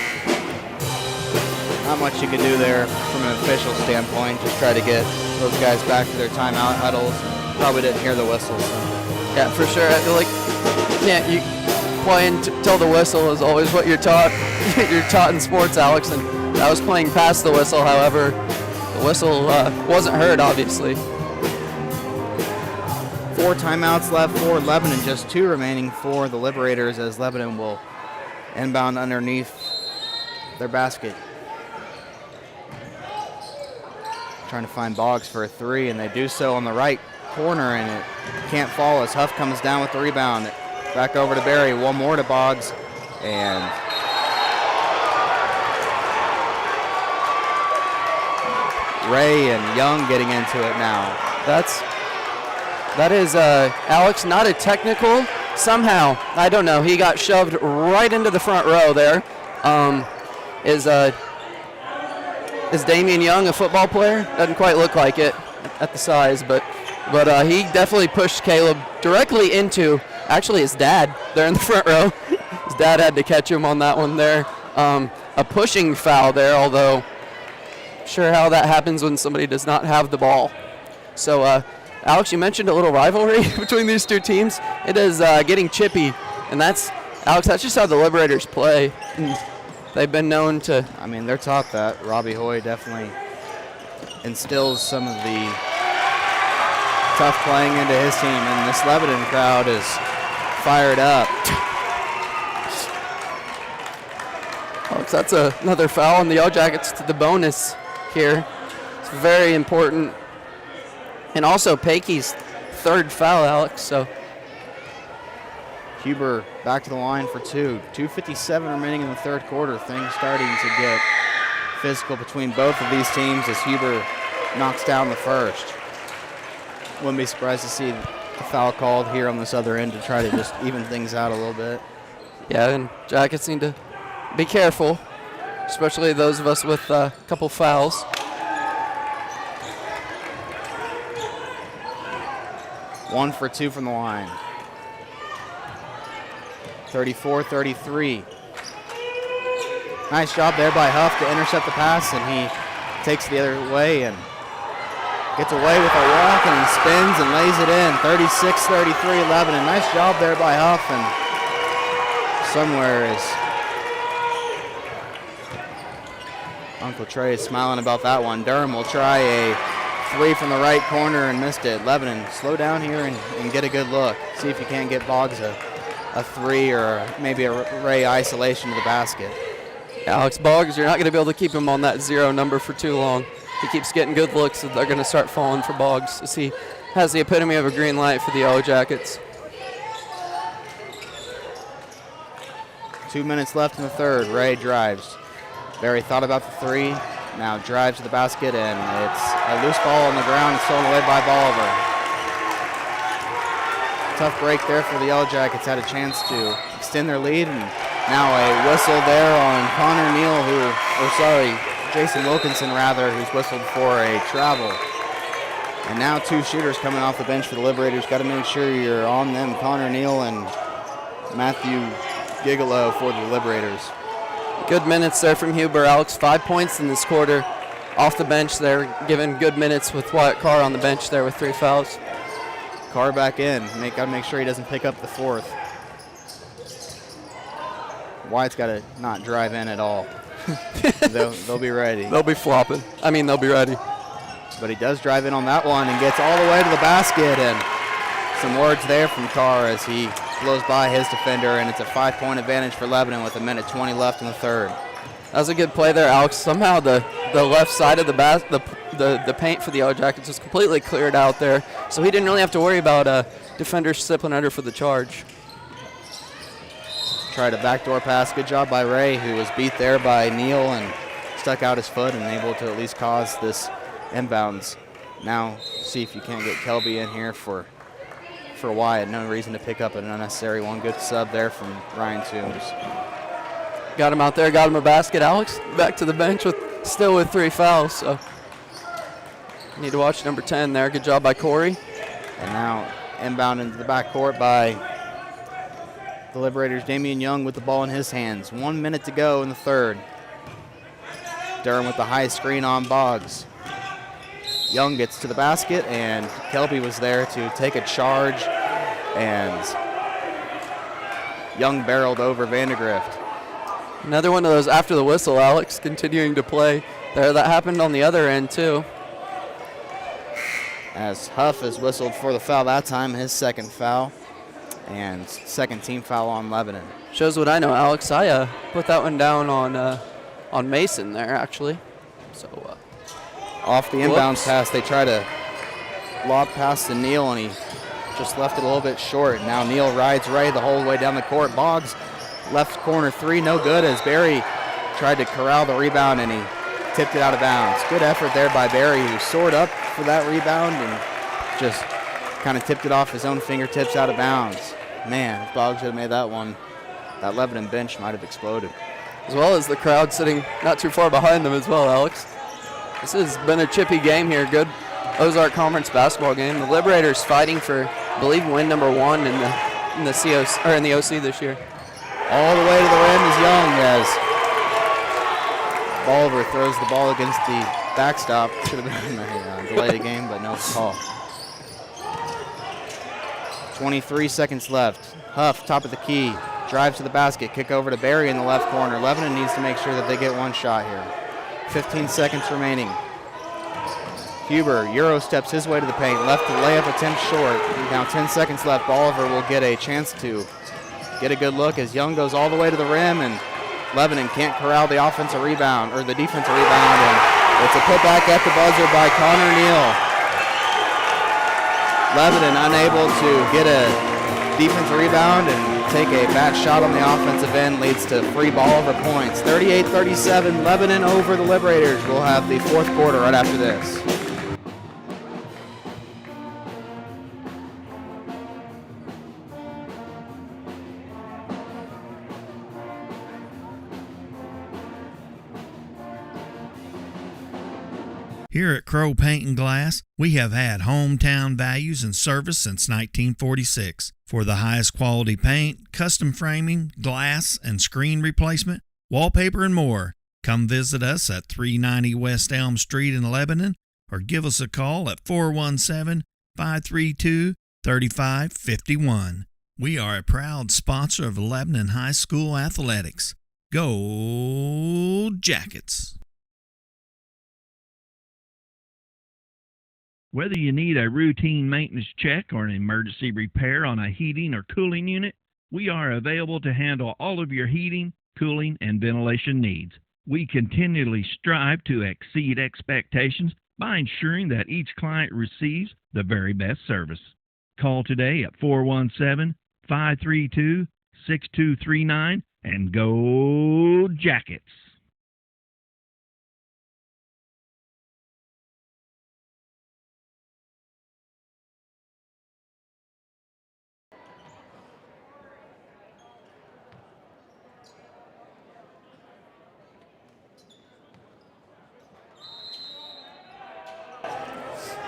not much you could do there from an official standpoint. Just try to get those guys back to their timeout huddles. Probably didn't hear the whistle. So. Yeah, for sure. I feel like you playing till the whistle is always what you're taught. You're taught in sports, Alex, and I was playing past the whistle. However, the whistle wasn't heard, obviously. 4 timeouts left for Lebanon, just 2 remaining for the Liberators as Lebanon will inbound underneath their basket. Trying to find Boggs for a 3, and they do so on the right corner, and it can't fall as Huff comes down with the rebound. Back over to Barry, one more to Boggs, and Ray and Young getting into it now. That is, Alex, not a technical. Somehow, I don't know, he got shoved right into the front row there. Is Damian Young a football player? Doesn't quite look like it at the size, but he definitely pushed Caleb directly into, actually, his dad there in the front row. His dad had to catch him on that one there. A pushing foul there, although sure how that happens when somebody does not have the ball. So, Alex, you mentioned a little rivalry between these two teams. It is getting chippy, and that's just how the Liberators play. And they've been known to. I mean, they're taught that. Robbie Hoy definitely instills some of the tough playing into his team, and this Lebanon crowd is fired up. Alex, that's another foul, and the Yellow Jackets to the bonus here. It's very important. And also Pakey's 3rd foul, Alex. So Huber back to the line for 2. 2:57 remaining in the 3rd quarter. Things starting to get physical between both of these teams as Huber knocks down the first. Wouldn't be surprised to see a foul called here on this other end to try to just even things out a little bit. Yeah, and Jackets need to be careful, especially those of us with a couple fouls. One for 2 from the line. 34-33. Nice job there by Huff to intercept the pass, and he takes it the other way and gets away with a walk, and he spins and lays it in. 36-33 Lebanon. Nice job there by Huff, and somewhere is Uncle Trey is smiling about that one. Durham will try a 3 from the right corner and missed it. Lebanon, slow down here and get a good look. See if you can't get Boggs a 3 or maybe a Ray isolation to the basket. Alex Boggs, you're not going to be able to keep him on that 0 number for too long. He keeps getting good looks, so they're going to start falling for Boggs as he has the epitome of a green light for the Yellow Jackets. 2 minutes left in the 3rd. Ray drives. Barry thought about the 3. Now drives to the basket, and it's a loose ball on the ground. It's thrown away by Bolivar. Tough break there for the Yellow Jackets. Had a chance to extend their lead, and now a whistle there on Connor Neal, Jason Wilkinson rather, who's whistled for a travel. And now 2 shooters coming off the bench for the Liberators. Got to make sure you're on them. Connor Neal and Matthew Gigolo for the Liberators. Good minutes there from Huber. Alex, 5 points in this quarter off the bench there, given good minutes with Wyatt Carr on the bench there with 3 fouls. Carr back in. Got to make sure he doesn't pick up the 4th. Wyatt's got to not drive in at all. They'll be ready. They'll be flopping. They'll be ready. But he does drive in on that one and gets all the way to the basket, and some words there from Carr as he blows by his defender, and it's a 5-point advantage for Lebanon with 1:20 left in the 3rd. That was a good play there, Alex. Somehow the left side of the paint for the Yellow Jackets was completely cleared out there, so he didn't really have to worry about defenders slipping under for the charge. Tried a backdoor pass. Good job by Ray, who was beat there by Neal and stuck out his foot and able to at least cause this inbounds. Now see if you can't get Kelby in here for Wyatt. No reason to pick up an unnecessary one. Good sub there from Ryan Toombs. got him out there, got him a basket. Alex back to the bench still with 3 fouls. So need to watch number 10 there. Good job by Corey. And now inbound into the backcourt by the Liberators. Damian Young with the ball in his hands. 1 minute to go in the third. Durham with the high screen on Boggs. Young gets to the basket, and Kelby was there to take a charge, and Young barreled over Vandergrift. Another one of those after the whistle, Alex continuing to play there. That happened on the other end, too. As Huff is whistled for the foul that time, his second foul, and second team foul on Lebanon. Shows what I know, Alex. I put that one down on Mason there, actually. So off the inbounds pass, they try to lob past to Neal, and he just left it a little bit short. Now Neal rides right the whole way down the court. Boggs, left corner 3, no good, as Barry tried to corral the rebound, and he tipped it out of bounds. Good effort there by Barry, who soared up for that rebound and just kind of tipped it off his own fingertips out of bounds. Man, if Boggs had made that one, that Lebanon bench might have exploded. As well as the crowd sitting not too far behind them as well, Alex. This has been a chippy game here. Good Ozark Conference basketball game. The Liberators fighting for, I believe, win number 1 in the COC, or in the OC this year. All the way to the rim is Young, as Bolivar throws the ball against the backstop. Should have been a delayed game, but no call. 23 seconds left. Huff, top of the key, drives to the basket, kick over to Barry in the left corner. Lebanon needs to make sure that they get one shot here. 15 seconds remaining. Huber Euro steps his way to the paint, left the layup attempt short. Now 10 seconds left. Bolivar will get a chance to get a good look as Young goes all the way to the rim, and Lebanon can't corral the offensive rebound, or the defensive rebound, and it's a putback at the buzzer by Connor Neal. Lebanon unable to get a defensive rebound and take a bad shot on the offensive end, leads to free Bolivar points. 38-37, Lebanon over the Liberators. We'll have the fourth quarter right after this. Here at Crow Paint and Glass, we have had hometown values and service since 1946. For the highest quality paint, custom framing, glass and screen replacement, wallpaper, and more, come visit us at 390 West Elm Street in Lebanon, or give us a call at 417-532-3551. We are a proud sponsor of Lebanon High School athletics. Go Jackets! Whether you need a routine maintenance check or an emergency repair on a heating or cooling unit, we are available to handle all of your heating, cooling, and ventilation needs. We continually strive to exceed expectations by ensuring that each client receives the very best service. Call today at 417-532-6239 and go Jackets!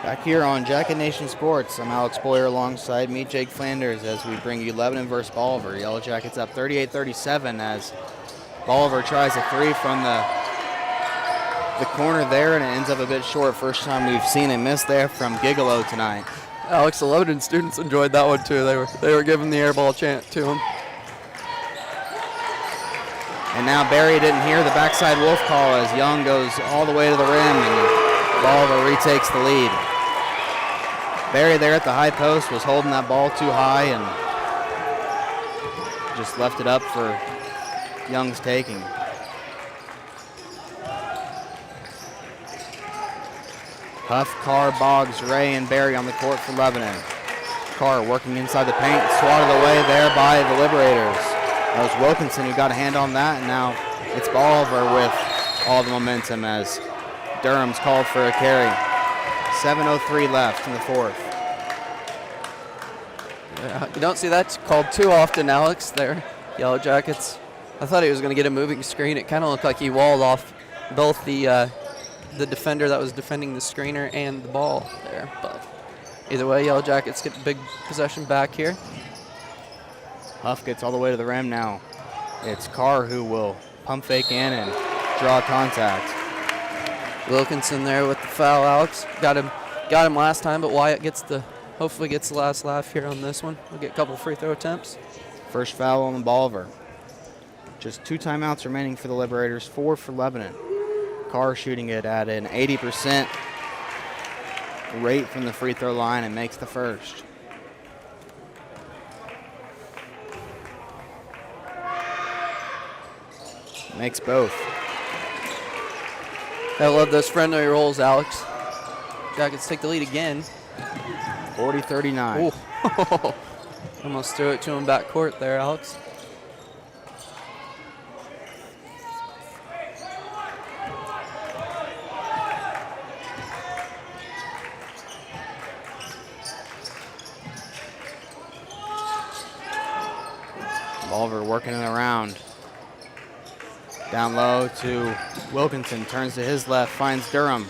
Back here on Jacket Nation Sports, I'm Alex Boyer alongside me, Jake Flanders, as we bring you Lebanon versus Bolivar. Yellow Jackets up 38-37 as Bolivar tries a three from the corner there, and it ends up a bit short. First time we've seen a miss there from Gigolo tonight. Alex, the Lebanon students enjoyed that one too. They were giving the air ball chant to him. And now Barry didn't hear the backside wolf call as Young goes all the way to the rim, and Bolivar retakes the lead. Barry there at the high post was holding that ball too high and just left it up for Young's taking. Huff, Carr, Boggs, Ray, and Barry on the court for Lebanon. Carr working inside the paint, swatted away there by the Liberators. That was Wilkinson who got a hand on that, and now it's Bolivar with all the momentum as Durham's called for a carry. 7:03 left in the fourth. Yeah, you don't see that called too often, Alex, there. Yellow Jackets I thought he was going to get a moving screen. It kind of looked like he walled off both the defender that was defending the screener and the ball there. But either way, Yellow Jackets get the big possession back here. Huff gets all the way to the rim now. It's Carr who will pump fake in and draw contact. Wilkinson there with the foul, Alex. Got him last time, but Wyatt hopefully gets the last laugh here on this one. We'll get a couple free throw attempts. First foul on the Bolivar. Just 2 timeouts remaining for the Liberators, 4 for Lebanon. Carr shooting it at an 80% rate from the free throw line and makes the first. Makes both. I love those friendly rolls, Alex. Jackets take the lead again. 40-39. Ooh. Almost threw it to him back court there, Alex. Bolivar working it around. Down low to Wilkinson, turns to his left, finds Durham.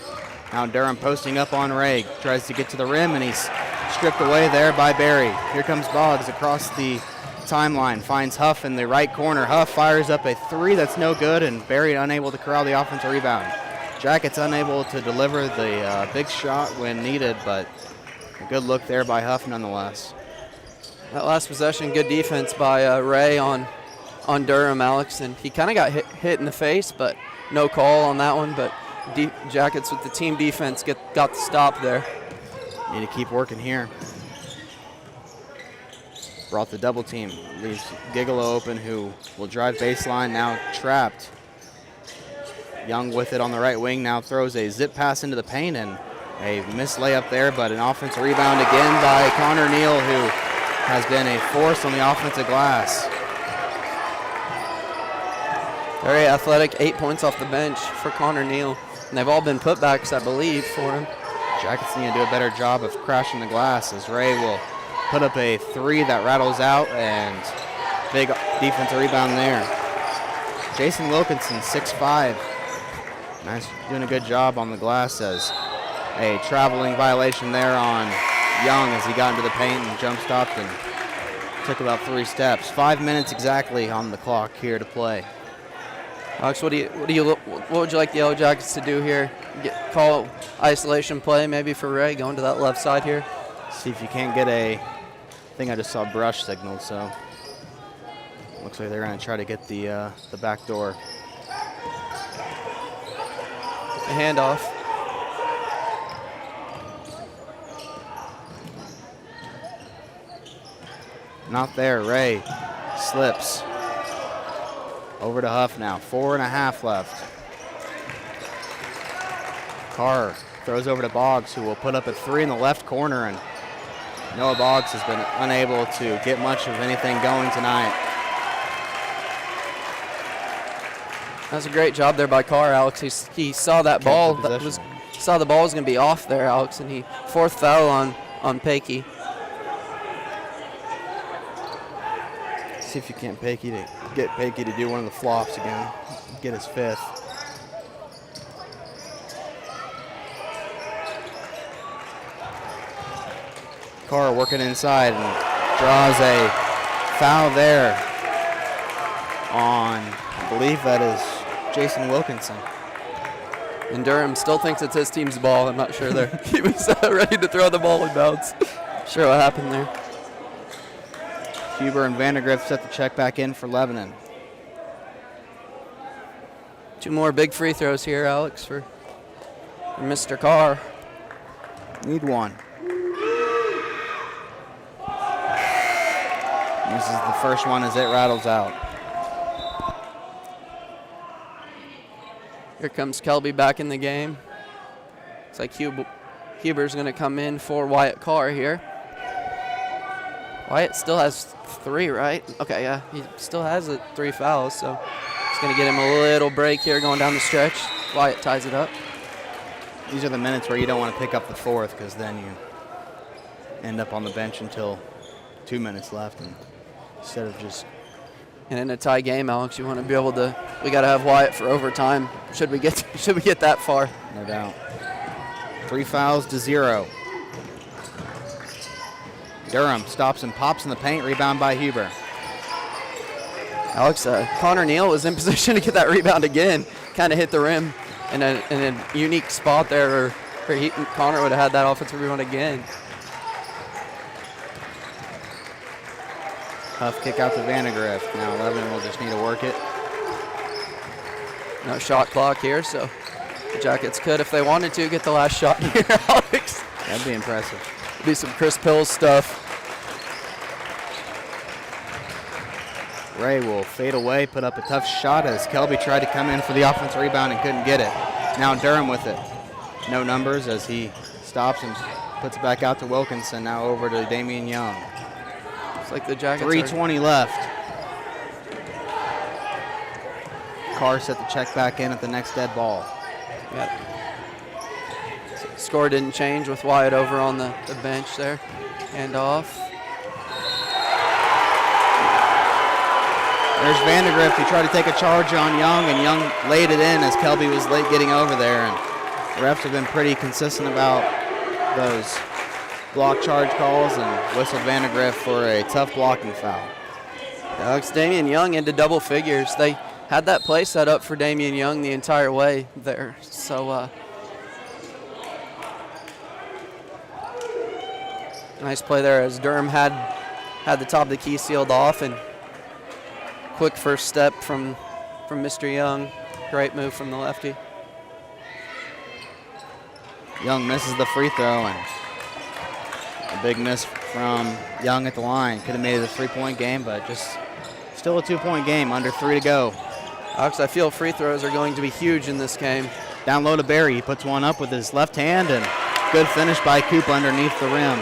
Now Durham posting up on Ray, tries to get to the rim, and he's stripped away there by Barry. Here comes Boggs across the timeline, finds Huff in the right corner. Huff fires up a 3 that's no good, and Barry unable to corral the offensive rebound. Jackets unable to deliver the big shot when needed, but a good look there by Huff nonetheless. That last possession, good defense by Ray on Durham, Alex, and he kind of got hit in the face, but no call on that one. But Jackets with the team defense got the stop there. Need to keep working here. Brought the double team, leaves Gigolo open, who will drive baseline, now trapped. Young with it on the right wing, now throws a zip pass into the paint, and a missed layup there, but an offensive rebound again by Connor Neal, who has been a force on the offensive glass. Very athletic, 8 points off the bench for Connor Neal. And they've all been putbacks, I believe, for him. Jackets need to do a better job of crashing the glass, as Ray will put up a 3 that rattles out, and big defensive rebound there. Jason Wilkinson, 6'5". Nice, doing a good job on the glass, as a traveling violation there on Young as he got into the paint and jump stopped and took about 3 steps. 5 minutes exactly on the clock here to play. Alex, what would you like the Yellow Jackets to do here? Call isolation play maybe for Ray going to that left side here. See if you can't get a. I think I just saw brush signal, so looks like they're going to try to get the back door. The handoff. Not there. Ray slips. Over to Huff now. 4.5 left. Carr throws over to Boggs, who will put up a 3 in the left corner, and Noah Boggs has been unable to get much of anything going tonight. That's a great job there by Carr, Alex. He saw that ball saw the ball was going to be off there, Alex, and he 4th foul on Pakey. See if you can't get Pakey to do one of the flops again, get his 5th. Carr working inside and draws a foul there on, I believe that is Jason Wilkinson. And Durham still thinks it's his team's ball. I'm not sure he was ready to throw the ball in bounds. Sure what happened there. Huber and Vandergrift set the check back in for Lebanon. 2 more big free throws here, Alex, for Mr. Carr. Need one. This is the first one as it rattles out. Here comes Kelby back in the game. Looks like Huber's going to come in for Wyatt Carr here. Wyatt still has 3, right? Okay, yeah, he still has 3 fouls, so it's going to get him a little break here going down the stretch. Wyatt ties it up. These are the minutes where you don't want to pick up the 4th, because then you end up on the bench until 2 minutes left, and instead of just And in a tie game, Alex, you want to be able to. We got to have Wyatt for overtime. Should we get that far? No doubt. 3 fouls to 0. Durham stops and pops in the paint. Rebound by Huber. Alex, Connor Neal was in position to get that rebound again. Kind of hit the rim in a unique spot there, where Connor would have had that offensive rebound again. Tough kick out to Vandegrift. Now Lebanon will just need to work it. No shot clock here, so the Jackets could, if they wanted to, get the last shot here, Alex. That'd be impressive. Be some Chris Pills stuff. Ray will fade away, put up a tough shot as Kelby tried to come in for the offensive rebound and couldn't get it. Now Durham with it. No numbers as he stops and puts it back out to Wilkinson. Now over to Damian Young. It's like the Jackets 3:20 left. Carr set the check back in at the next dead ball. Yep. Score didn't change with Wyatt over on the bench there. Hand off. There's Vandegrift. He tried to take a charge on Young, and Young laid it in as Kelby was late getting over there. And the refs have been pretty consistent about those block charge calls and whistled Vandegrift for a tough blocking foul. Alex, Damian Young into double figures. They had that play set up for Damian Young the entire way there. So nice play there as Durham had the top of the key sealed off, and quick first step from Mr. Young. Great move from the lefty. Young misses the free throw, and a big miss from Young at the line. Could have made it a 3-point game, but just still a 2-point game, under 3 to go. Alex, I feel free throws are going to be huge in this game. Down low to Barry. He puts one up with his left hand, and good finish by Coop underneath the rim.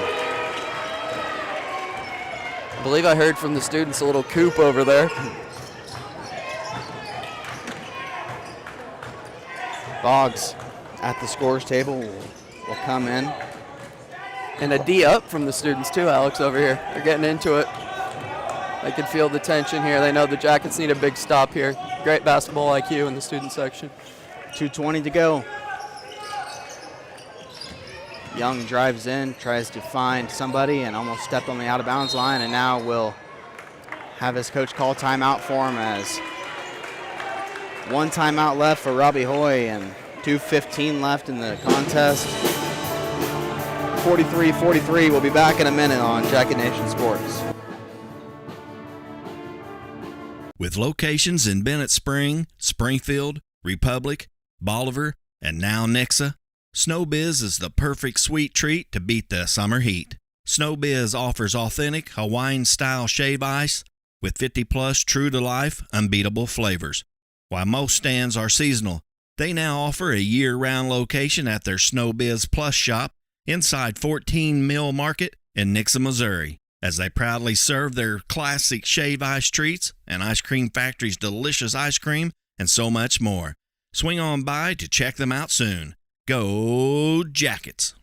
I believe I heard from the students a little Coop over there. Boggs at the scores table will come in. And a D up from the students too, Alex, over here. They're getting into it. They can feel the tension here. They know the Jackets need a big stop here. Great basketball IQ in the student section. 2:20 to go. Young drives in, tries to find somebody, and almost stepped on the out-of-bounds line, and now will have his coach call timeout for him as one timeout left for Robbie Hoy and 2:15 left in the contest. 43-43. We'll be back in a minute on Jacket Nation Sports. With locations in Bennett Spring, Springfield, Republic, Bolivar, and now Nixa, SnowBiz is the perfect sweet treat to beat the summer heat. SnowBiz offers authentic Hawaiian-style shave ice with 50-plus true-to-life, unbeatable flavors. While most stands are seasonal, they now offer a year-round location at their SnowBiz Plus shop inside 14 Mill Market in Nixa, Missouri, as they proudly serve their classic shave ice treats and Ice Cream Factory's delicious ice cream and so much more. Swing on by to check them out soon. Go Jackets!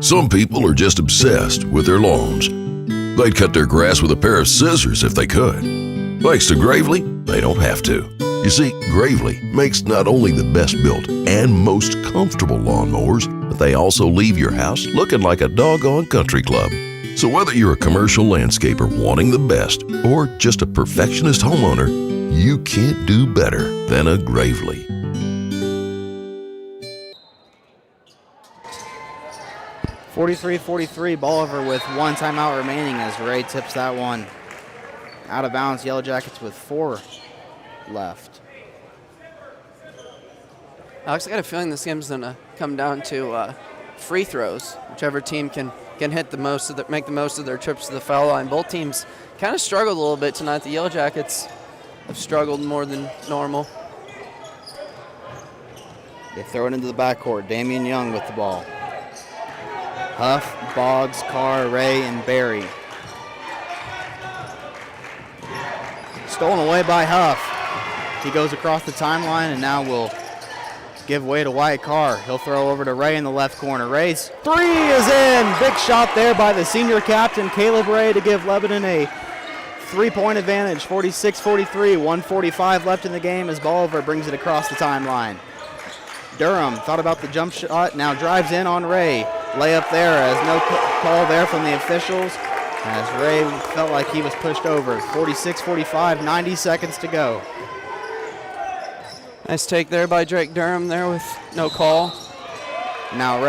Some people are just obsessed with their lawns. They'd cut their grass with a pair of scissors if they could. Thanks to Gravely, they don't have to. You see, Gravely makes not only the best built and most comfortable lawnmowers, but they also leave your house looking like a doggone country club. So whether you're a commercial landscaper wanting the best or just a perfectionist homeowner, you can't do better than a Gravely. (43-43), Bolivar with one timeout remaining as Ray tips that one out of bounds. Yellow Jackets with 4 left. Alex, I got a feeling this game's going to come down to free throws. Whichever team can hit the most, make the most of their trips to the foul line. Both teams kind of struggled a little bit tonight. The Yellow Jackets have struggled more than normal. They throw it into the backcourt. Damian Young with the ball. Huff, Boggs, Carr, Ray, and Barry. Stolen away by Huff. He goes across the timeline and now will give way to Wyatt Carr. He'll throw over to Ray in the left corner. Ray's three is in. Big shot there by the senior captain, Caleb Ray, to give Lebanon a 3-point advantage, 46-43, 1:45 left in the game as Bolivar brings it across the timeline. Durham thought about the jump shot, now drives in on Ray. Layup there as no call there from the officials as Ray felt like he was pushed over. 46-45, 90 seconds to go. Nice take there by Drake Durham there with no call. Now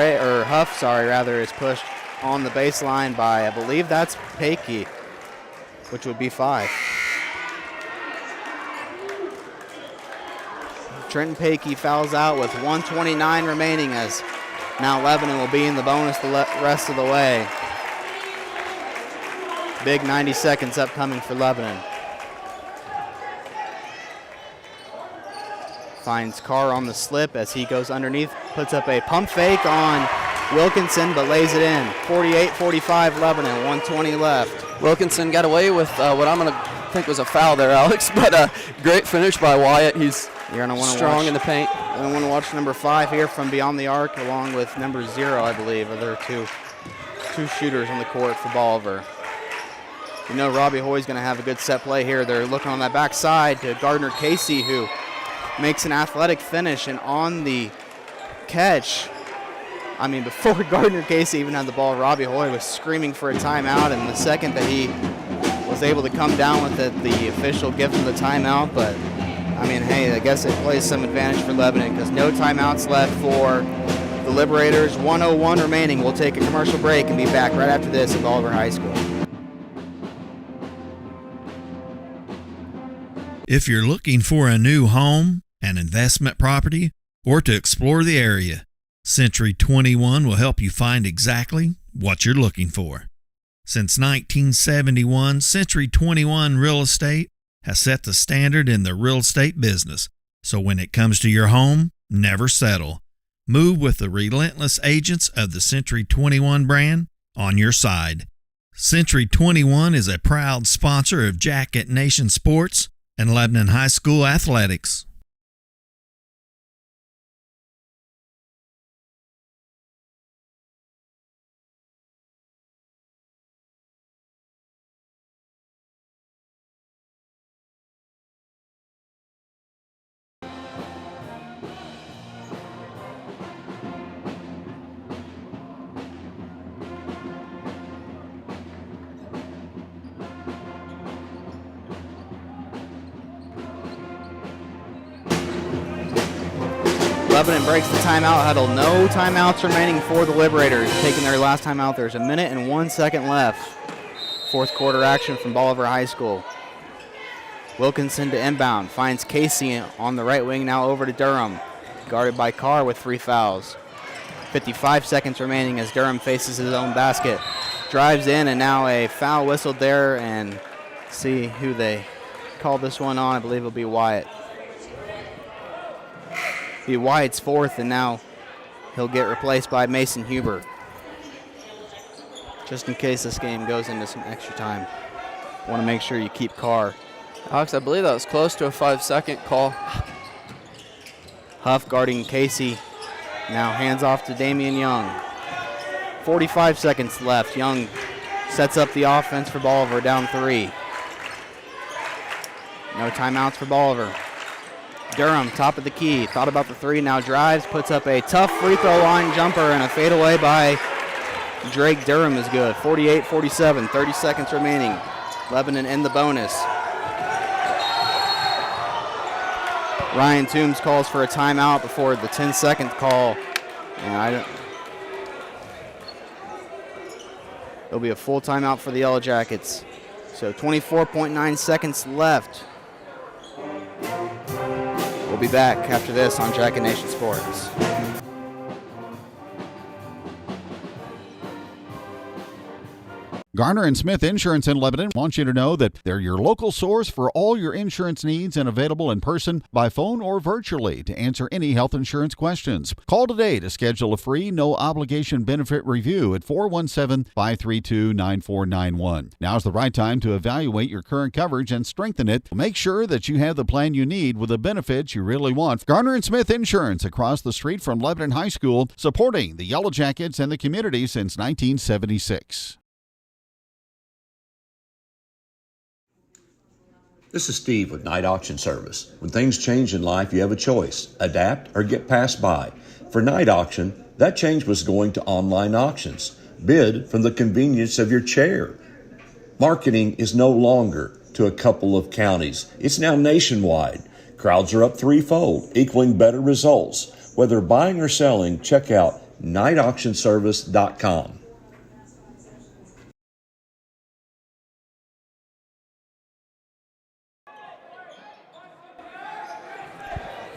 Huff is pushed on the baseline by, I believe that's Paikey, which would be 5. Trenton Paikey fouls out with 1:29 remaining as now Lebanon will be in the bonus the rest of the way. Big 90 seconds upcoming for Lebanon. Finds Carr on the slip as he goes underneath, puts up a pump fake on Wilkinson, but lays it in. 48-45 Lebanon, 1:20 left. Wilkinson got away with what I'm going to think was a foul there, Alex, but a great finish by Wyatt. He's strong in the paint. I want to watch number 5 here from beyond the arc, along with number 0, I believe. There are two shooters on the court for Bolivar. You know Robbie Hoy's going to have a good set play here. They're looking on that backside to Gardner Casey, who makes an athletic finish, and on the catch, before Gardner Casey even had the ball, Robbie Hoy was screaming for a timeout, and the second that he was able to come down with it, the official gives him the timeout. But hey, I guess it plays some advantage for Lebanon because no timeouts left for the Liberators. 1:01 remaining. We'll take a commercial break and be back right after this at Bolivar High School. If you're looking for a new home, an investment property, or to explore the area, Century 21 will help you find exactly what you're looking for. Since 1971, Century 21 Real Estate has set the standard in the real estate business. So when it comes to your home, never settle. Move with the relentless agents of the Century 21 brand on your side. Century 21 is a proud sponsor of Jacket Nation Sports and Lebanon High School athletics. Lebanon breaks the timeout huddle. No timeouts remaining for the Liberators. Taking their last timeout. There's a minute and 1 second left. Fourth quarter action from Bolivar High School. Wilkinson to inbound. Finds Casey on the right wing, now over to Durham. Guarded by Carr with 3 fouls. 55 seconds remaining as Durham faces his own basket. Drives in, and now a foul whistled there, and see who they call this one on. I believe it'll be Wyatt. Be Wyatt's 4th, and now he'll get replaced by Mason Huber. Just in case this game goes into some extra time. Want to make sure you keep Carr. Alex, I believe that was close to a 5-second call. Huff guarding Casey. Now hands off to Damian Young. 45 seconds left. Young sets up the offense for Bolivar, down 3. No timeouts for Bolivar. Durham, top of the key, thought about the 3, now drives, puts up a tough free throw line jumper, and a fadeaway by Drake Durham is good. 48-47, 30 seconds remaining. Lebanon in the bonus. Ryan Toombs calls for a timeout before the 10-second call. And it'll be a full timeout for the Yellow Jackets. So 24.9 seconds left. We'll be back after this on Jacket Nation Sports. Garner and Smith Insurance in Lebanon wants you to know that they're your local source for all your insurance needs and available in person, by phone, or virtually to answer any health insurance questions. Call today to schedule a free, no-obligation benefit review at 417-532-9491. Now's the right time to evaluate your current coverage and strengthen it. Make sure that you have the plan you need with the benefits you really want. Garner and Smith Insurance, across the street from Lebanon High School, supporting the Yellow Jackets and the community since 1976. This is Steve with Night Auction Service. When things change in life, you have a choice: adapt or get passed by. For Night Auction, that change was going to online auctions. Bid from the convenience of your chair. Marketing is no longer to a couple of counties. It's now nationwide. Crowds are up threefold, equaling better results. Whether buying or selling, check out nightauctionservice.com.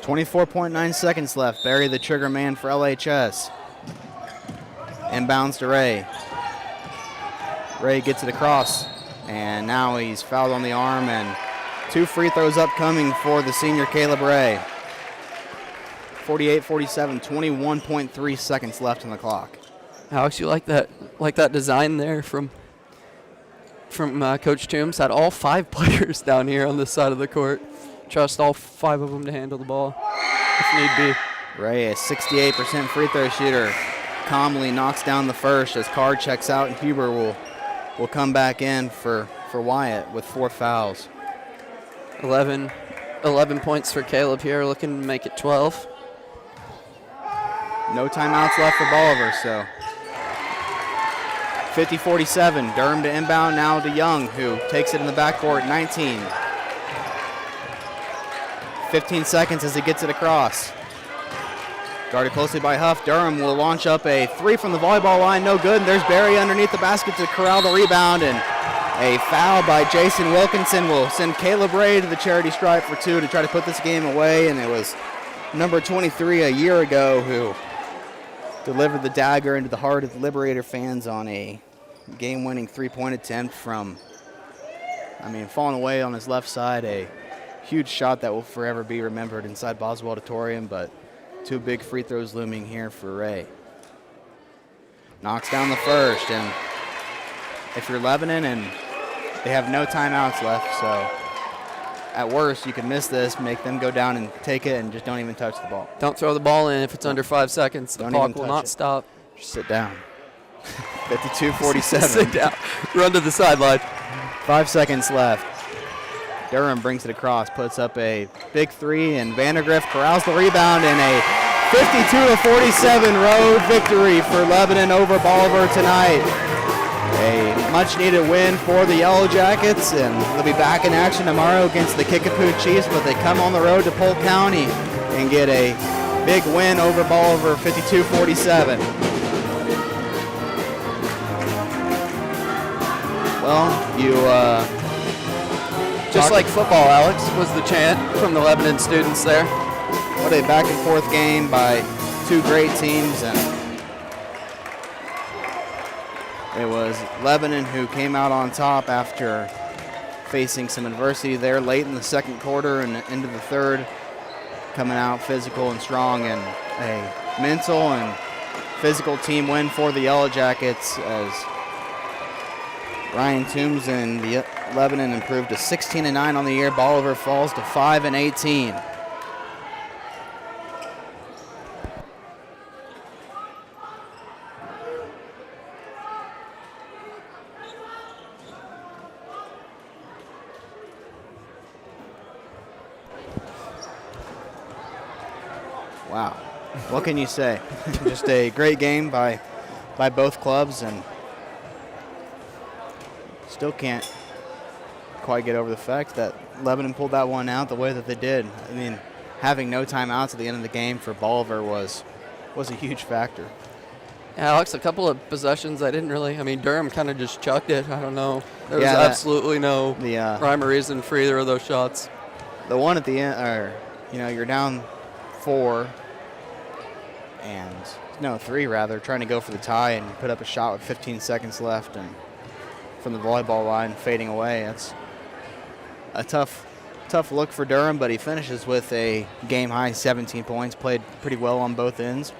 24.9 seconds left. Barry, the trigger man for LHS. Inbounds to Ray. Ray gets it across, and now he's fouled on the arm, and 2 free throws upcoming for the senior Caleb Ray. 48-47, 21.3 seconds left on the clock. Alex, you like that design there from Coach Toombs? Had all 5 players down here on this side of the court. Trust all 5 of them to handle the ball if need be. Ray, a 68% free throw shooter, calmly knocks down the first as Carr checks out, and Huber will come back in for Wyatt with 4 fouls. 11 points for Caleb here, looking to make it 12. No timeouts left for Bolivar, so 50-47. Durham to inbound, now to Young, who takes it in the backcourt, 19. 15 seconds as he gets it across. Guarded closely by Huff. Durham will launch up a 3 from the volleyball line, no good. And there's Barry underneath the basket to corral the rebound, and a foul by Jason Wilkinson will send Caleb Ray to the charity stripe for 2 to try to put this game away. And it was number 23 a year ago who delivered the dagger into the heart of the Liberator fans on a game-winning 3-point attempt from, falling away on his left side, a huge shot that will forever be remembered inside Boswell Auditorium, but 2 big free throws looming here for Ray. Knocks down the first, and if you're Lebanon, and they have no timeouts left, so at worst you can miss this, make them go down and take it, and just don't even touch the ball. Don't throw the ball in if it's under 5 seconds. The clock will not stop. Just sit down. 52-47. Sit down. Run to the sideline. 5 seconds left. Durham brings it across, puts up a big 3, and Vandergrift corrals the rebound in a 52-47 road victory for Lebanon over Bolivar tonight. A much-needed win for the Yellow Jackets, and they'll be back in action tomorrow against the Kickapoo Chiefs, but they come on the road to Polk County and get a big win over Bolivar, 52-47. Well, just like football, Alex, was the chant from the Lebanon students there. What a back-and-forth game by 2 great teams, and it was Lebanon who came out on top after facing some adversity there late in the second quarter and into the third, coming out physical and strong, and a mental and physical team win for the Yellow Jackets as Ryan Toombs and the Lebanon improved to 16-9 on the year. Bolivar falls to 5-18. Wow, what can you say? Just a great game by both clubs, and still can't quite get over the fact that Lebanon pulled that one out the way that they did. Having no timeouts at the end of the game for Bolivar was a huge factor. Alex, a couple of possessions I didn't really, Durham kind of just chucked it. I don't know. There was absolutely no rhyme or reason for either of those shots. The one at the end, you're down 4, and no, 3 rather, trying to go for the tie and put up a shot with 15 seconds left, and from the volleyball line, fading away. That's a tough look for Durham, but he finishes with a game-high 17 points, played pretty well on both ends.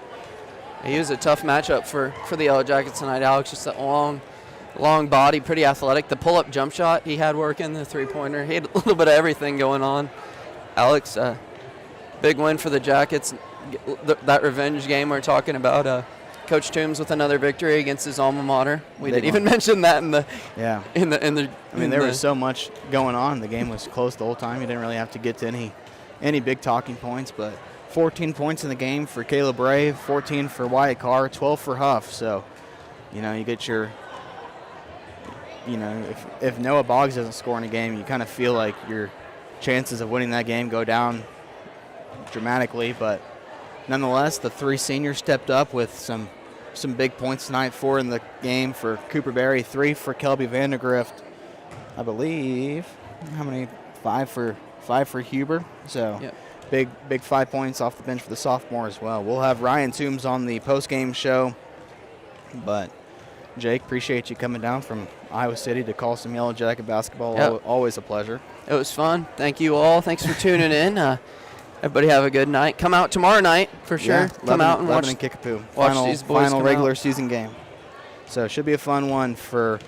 He was a tough matchup for the Yellow Jackets tonight, Alex. Just that long body, pretty athletic. The pull-up jump shot he had working, the three-pointer. He had a little bit of everything going on. Alex, big win for the Jackets. That revenge game we're talking about. Coach Toombs with another victory against his alma mater. We didn't even mention that in the. I mean, there was so much going on. The game was close the whole time. You didn't really have to get to any big talking points, but 14 points in the game for Caleb Ray, 14 for Wyatt Carr, 12 for Huff. So, you get your. If Noah Boggs doesn't score in a game, you kind of feel like your chances of winning that game go down dramatically. But nonetheless, the three seniors stepped up with some big points tonight. 4 in the game for Cooper Berry, 3 for Kelby Vandergrift. I believe, how many? 5 for Huber. So big 5 points off the bench for the sophomore as well. We'll have Ryan Toombs on the post-game show. But Jake, appreciate you coming down from Iowa City to call some Yellow Jacket basketball. Yep. Always a pleasure. It was fun. Thank you all. Thanks for tuning in. Everybody have a good night. Come out tomorrow night for sure. Yeah, Come out and watch Kickapoo. Watch these boys final come regular out. season game. So it should be a fun one for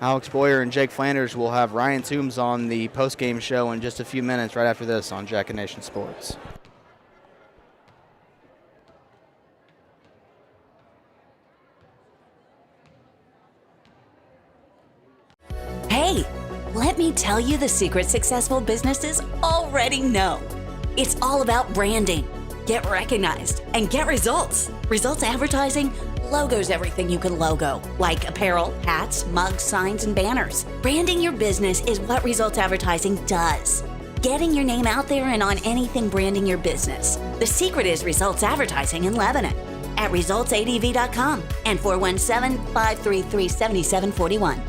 Alex Boyer and Jake Flanders. We'll have Ryan Toombs on the post-game show in just a few minutes right after this on Jacket Nation Sports. Hey, let me tell you the secret successful businesses already know. It's all about branding. Get recognized and get results. Results advertising, logos everything you can logo, like apparel, hats, mugs, signs, and banners. Branding your business is what Results Advertising does. Getting your name out there and on anything branding your business. The secret is Results Advertising in Lebanon at resultsadv.com and 417-533-7741.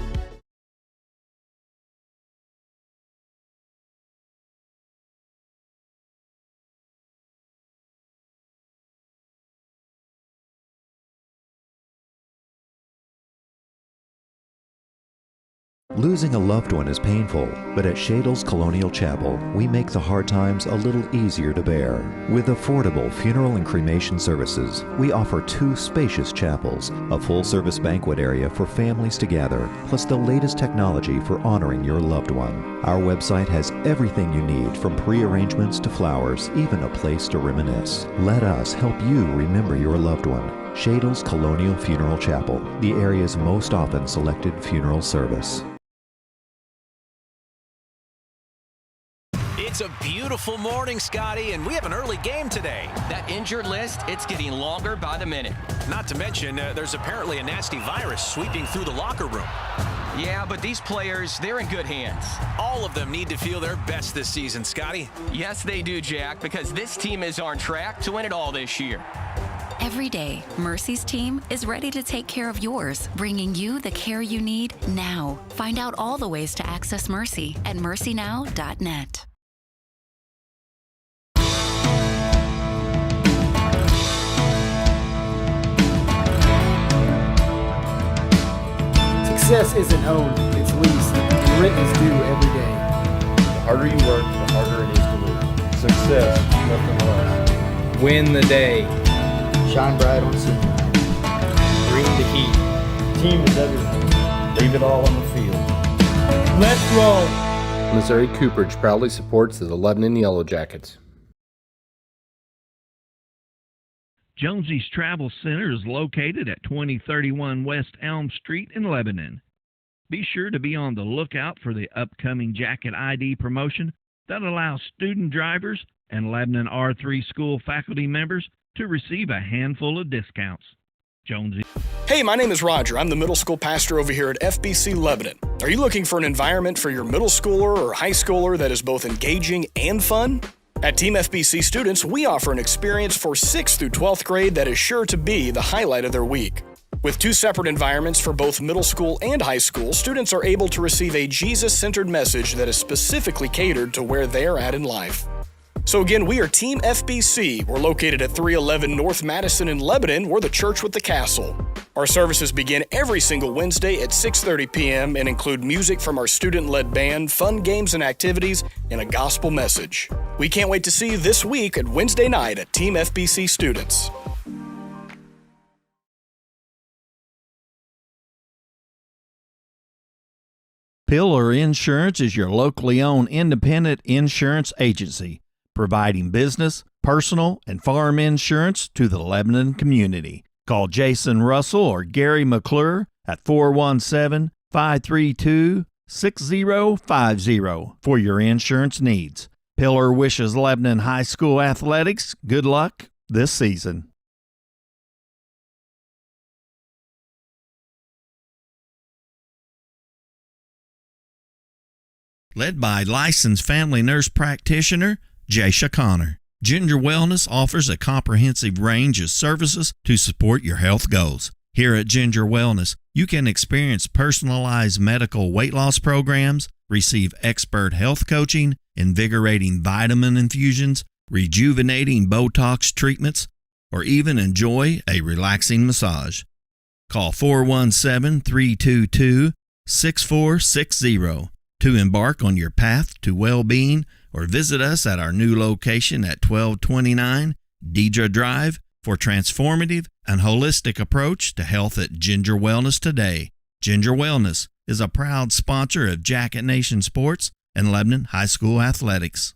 Losing a loved one is painful, but at Shadle's Colonial Chapel, we make the hard times a little easier to bear. With affordable funeral and cremation services, we offer 2 spacious chapels, a full-service banquet area for families to gather, plus the latest technology for honoring your loved one. Our website has everything you need, from pre-arrangements to flowers, even a place to reminisce. Let us help you remember your loved one. Shadle's Colonial Funeral Chapel, the area's most often selected funeral service. It's a beautiful morning, Scotty, and we have an early game today. That injured list, it's getting longer by the minute. Not to mention, there's apparently a nasty virus sweeping through the locker room. Yeah, but these players, they're in good hands. All of them need to feel their best this season, Scotty. Yes, they do, Jack, because this team is on track to win it all this year. Every day, Mercy's team is ready to take care of yours, bringing you the care you need now. Find out all the ways to access Mercy at mercynow.net. Success isn't owned, it's leased. Rent is due every day. The harder you work, the harder it is to lose. Success, nothing less. Win the day. Shine bright on senior night. Bring the heat. Team is everything. Leave it all on the field. Let's roll. Missouri Cooperage proudly supports the Lebanon Yellow Jackets. Jonesy's Travel Center is located at 2031 West Elm Street in Lebanon. Be sure to be on the lookout for the upcoming Jacket ID promotion that allows student drivers and Lebanon R3 school faculty members to receive a handful of discounts. Jonesy. Hey, my name is Roger. I'm the middle school pastor over here at FBC Lebanon. Are you looking for an environment for your middle schooler or high schooler that is both engaging and fun? At Team FBC students, we offer an experience for 6th through 12th grade that is sure to be the highlight of their week. With 2 separate environments for both middle school and high school, students are able to receive a Jesus-centered message that is specifically catered to where they are at in life. So again, we are Team FBC. We're located at 311 North Madison in Lebanon. We're the church with the castle. Our services begin every single Wednesday at 6:30 p.m. and include music from our student-led band, fun games and activities, and a gospel message. We can't wait to see you this week at Wednesday night at Team FBC Students. Pillar Insurance is your locally owned independent insurance agency, providing business, personal, and farm insurance to the Lebanon community. Call Jason Russell or Gary McClure at 417-532-6050 for your insurance needs. Pillar wishes Lebanon High School athletics good luck this season. Led by licensed family nurse practitioner Jaisha Connor, Ginger Wellness offers a comprehensive range of services to support your health goals. Here at Ginger Wellness, you can experience personalized medical weight loss programs, receive expert health coaching, invigorating vitamin infusions, rejuvenating Botox treatments, or even enjoy a relaxing massage. Call 417-322-6460 to embark on your path to well-being, or visit us at our new location at 1229 Deidre Drive for transformative and holistic approach to health at Ginger Wellness today. Ginger Wellness is a proud sponsor of Jacket Nation Sports and Lebanon High School Athletics.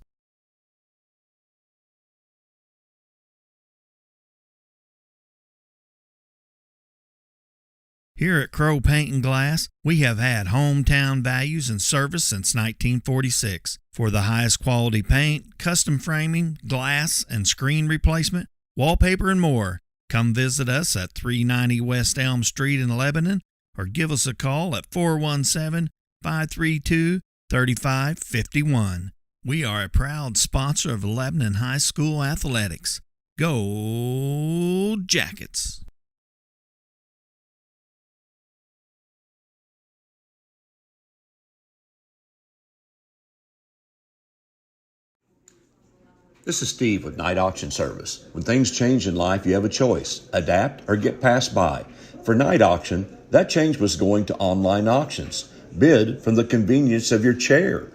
Here at Crow Paint and Glass, we have had hometown values and service since 1946. For the highest quality paint, custom framing, glass and screen replacement, wallpaper, and more, come visit us at 390 West Elm Street in Lebanon or give us a call at 417-532-3551. We are a proud sponsor of Lebanon High School Athletics. Go Jackets! This is Steve with Night Auction Service. When things change in life, you have a choice: adapt or get passed by. For Night Auction, that change was going to online auctions. Bid from the convenience of your chair.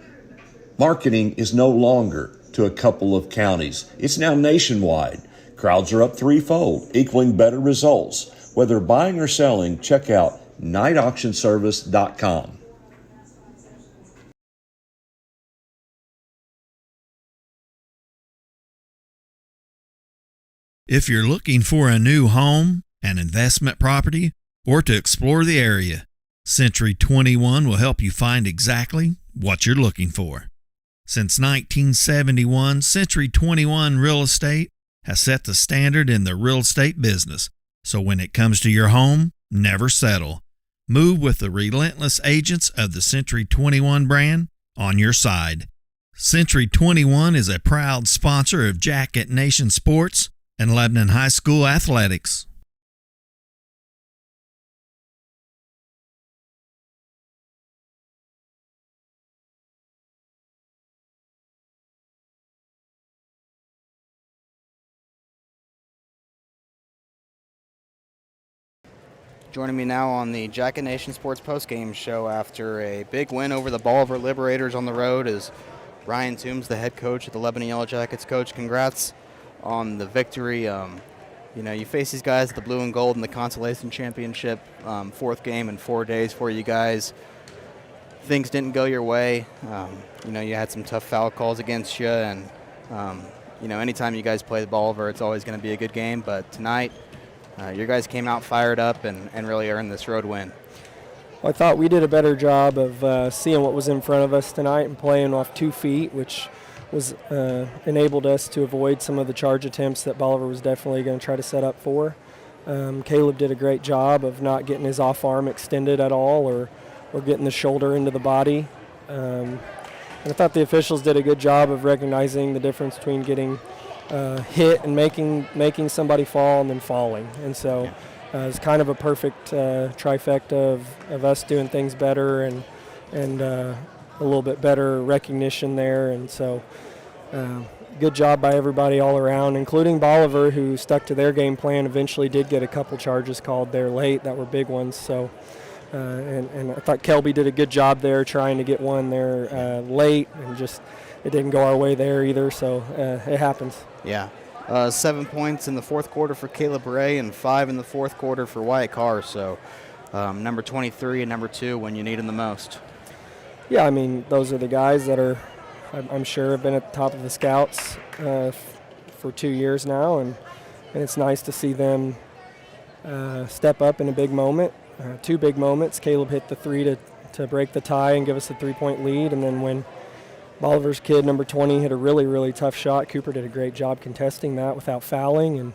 Marketing is no longer to a couple of counties. It's now nationwide. Crowds are up threefold, equaling better results. Whether buying or selling, check out nightauctionservice.com. If you're looking for a new home, an investment property, or to explore the area, Century 21 will help you find exactly what you're looking for. Since 1971, Century 21 Real Estate has set the standard in the real estate business. So when it comes to your home, never settle. Move with the relentless agents of the Century 21 brand on your side. Century 21 is a proud sponsor of Jacket Nation Sports and Lebanon High School Athletics. Joining me now on the Jacket Nation Sports postgame show after a big win over the Bolivar Liberators on the road is Ryan Toombs, the head coach of the Lebanon Yellow Jackets. Coach, congrats on the victory. You face these guys at the Blue and Gold in the Consolation Championship, fourth game in 4 days for you guys. Things didn't go your way. You had some tough foul calls against you, and anytime you guys play the Bolivar, it's always going to be a good game. But tonight, your guys came out fired up and really earned this road win. Well, I thought we did a better job of seeing what was in front of us tonight and playing off 2 feet, which was enabled us to avoid some of the charge attempts that Bolivar was definitely going to try to set up for. Caleb did a great job of not getting his off arm extended at all or getting the shoulder into the body. And I thought the officials did a good job of recognizing the difference between getting hit and making somebody fall and then falling. And so it's kind of a perfect trifecta of us doing things better and a little bit better recognition there. And so good job by everybody all around, including Bolivar, who stuck to their game plan. Eventually did get a couple charges called there late that were big ones. So, and I thought Kelby did a good job there trying to get one there late, and just it didn't go our way there either. So it happens. Yeah. 7 points in the fourth quarter for Caleb Ray and 5 in the fourth quarter for Wyatt Carr. So number 23 and number 2 when you need them the most. Yeah, I mean, those are the guys that are, I'm sure, have been at the top of the scouts for 2 years now, and it's nice to see them step up in a big moment. 2 big moments. Caleb hit the 3 to break the tie and give us a 3-point lead, and then when Bolivar's kid, number 20, hit a really, really tough shot, Cooper did a great job contesting that without fouling, and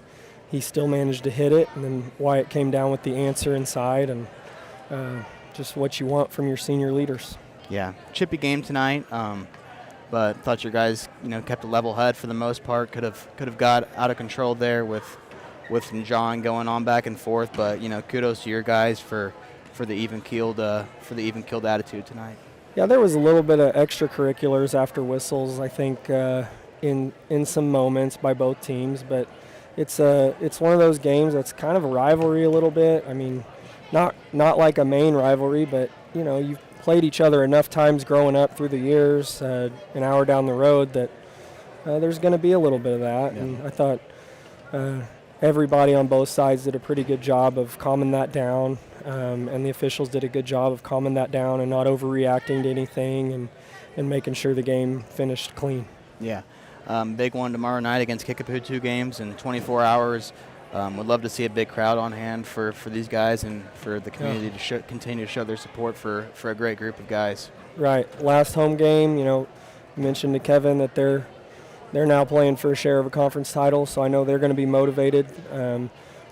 he still managed to hit it, and then Wyatt came down with the answer inside, and just what you want from your senior leaders. Yeah, chippy game tonight, but thought your guys, kept a level head for the most part. Could have got out of control there with John going on back and forth, but kudos to your guys for the even keeled attitude tonight. Yeah, there was a little bit of extracurriculars after whistles, I think, in some moments by both teams, but it's one of those games that's kind of a rivalry a little bit. I mean, not like a main rivalry, but you've played each other enough times growing up through the years, an hour down the road, that there's going to be a little bit of that. Yeah. And I thought everybody on both sides did a pretty good job of calming that down, and the officials did a good job of calming that down and not overreacting to anything, and making sure the game finished clean. Yeah. Big one tomorrow night against Kickapoo, 2 games in 24 hours. Would love to see a big crowd on hand for these guys and for the community to continue to show their support for a great group of guys. Right. Last home game, you mentioned to Kevin that they're now playing for a share of a conference title, so I know they're going to be motivated.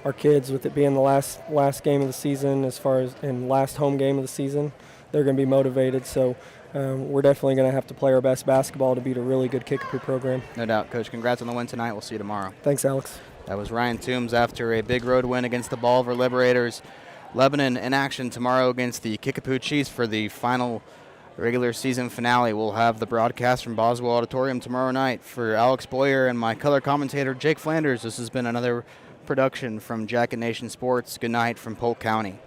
Our kids, with it being the last game of the season, last home game of the season, they're going to be motivated. So we're definitely going to have to play our best basketball to beat a really good Kickapoo program. No doubt, Coach. Congrats on the win tonight. We'll see you tomorrow. Thanks, Alex. That was Ryan Toombs after a big road win against the Bolivar Liberators. Lebanon in action tomorrow against the Kickapoo Chiefs for the final regular season finale. We'll have the broadcast from Boswell Auditorium tomorrow night. For Alex Boyer and my color commentator Jake Flanders, this has been another production from Jacket Nation Sports. Good night from Polk County.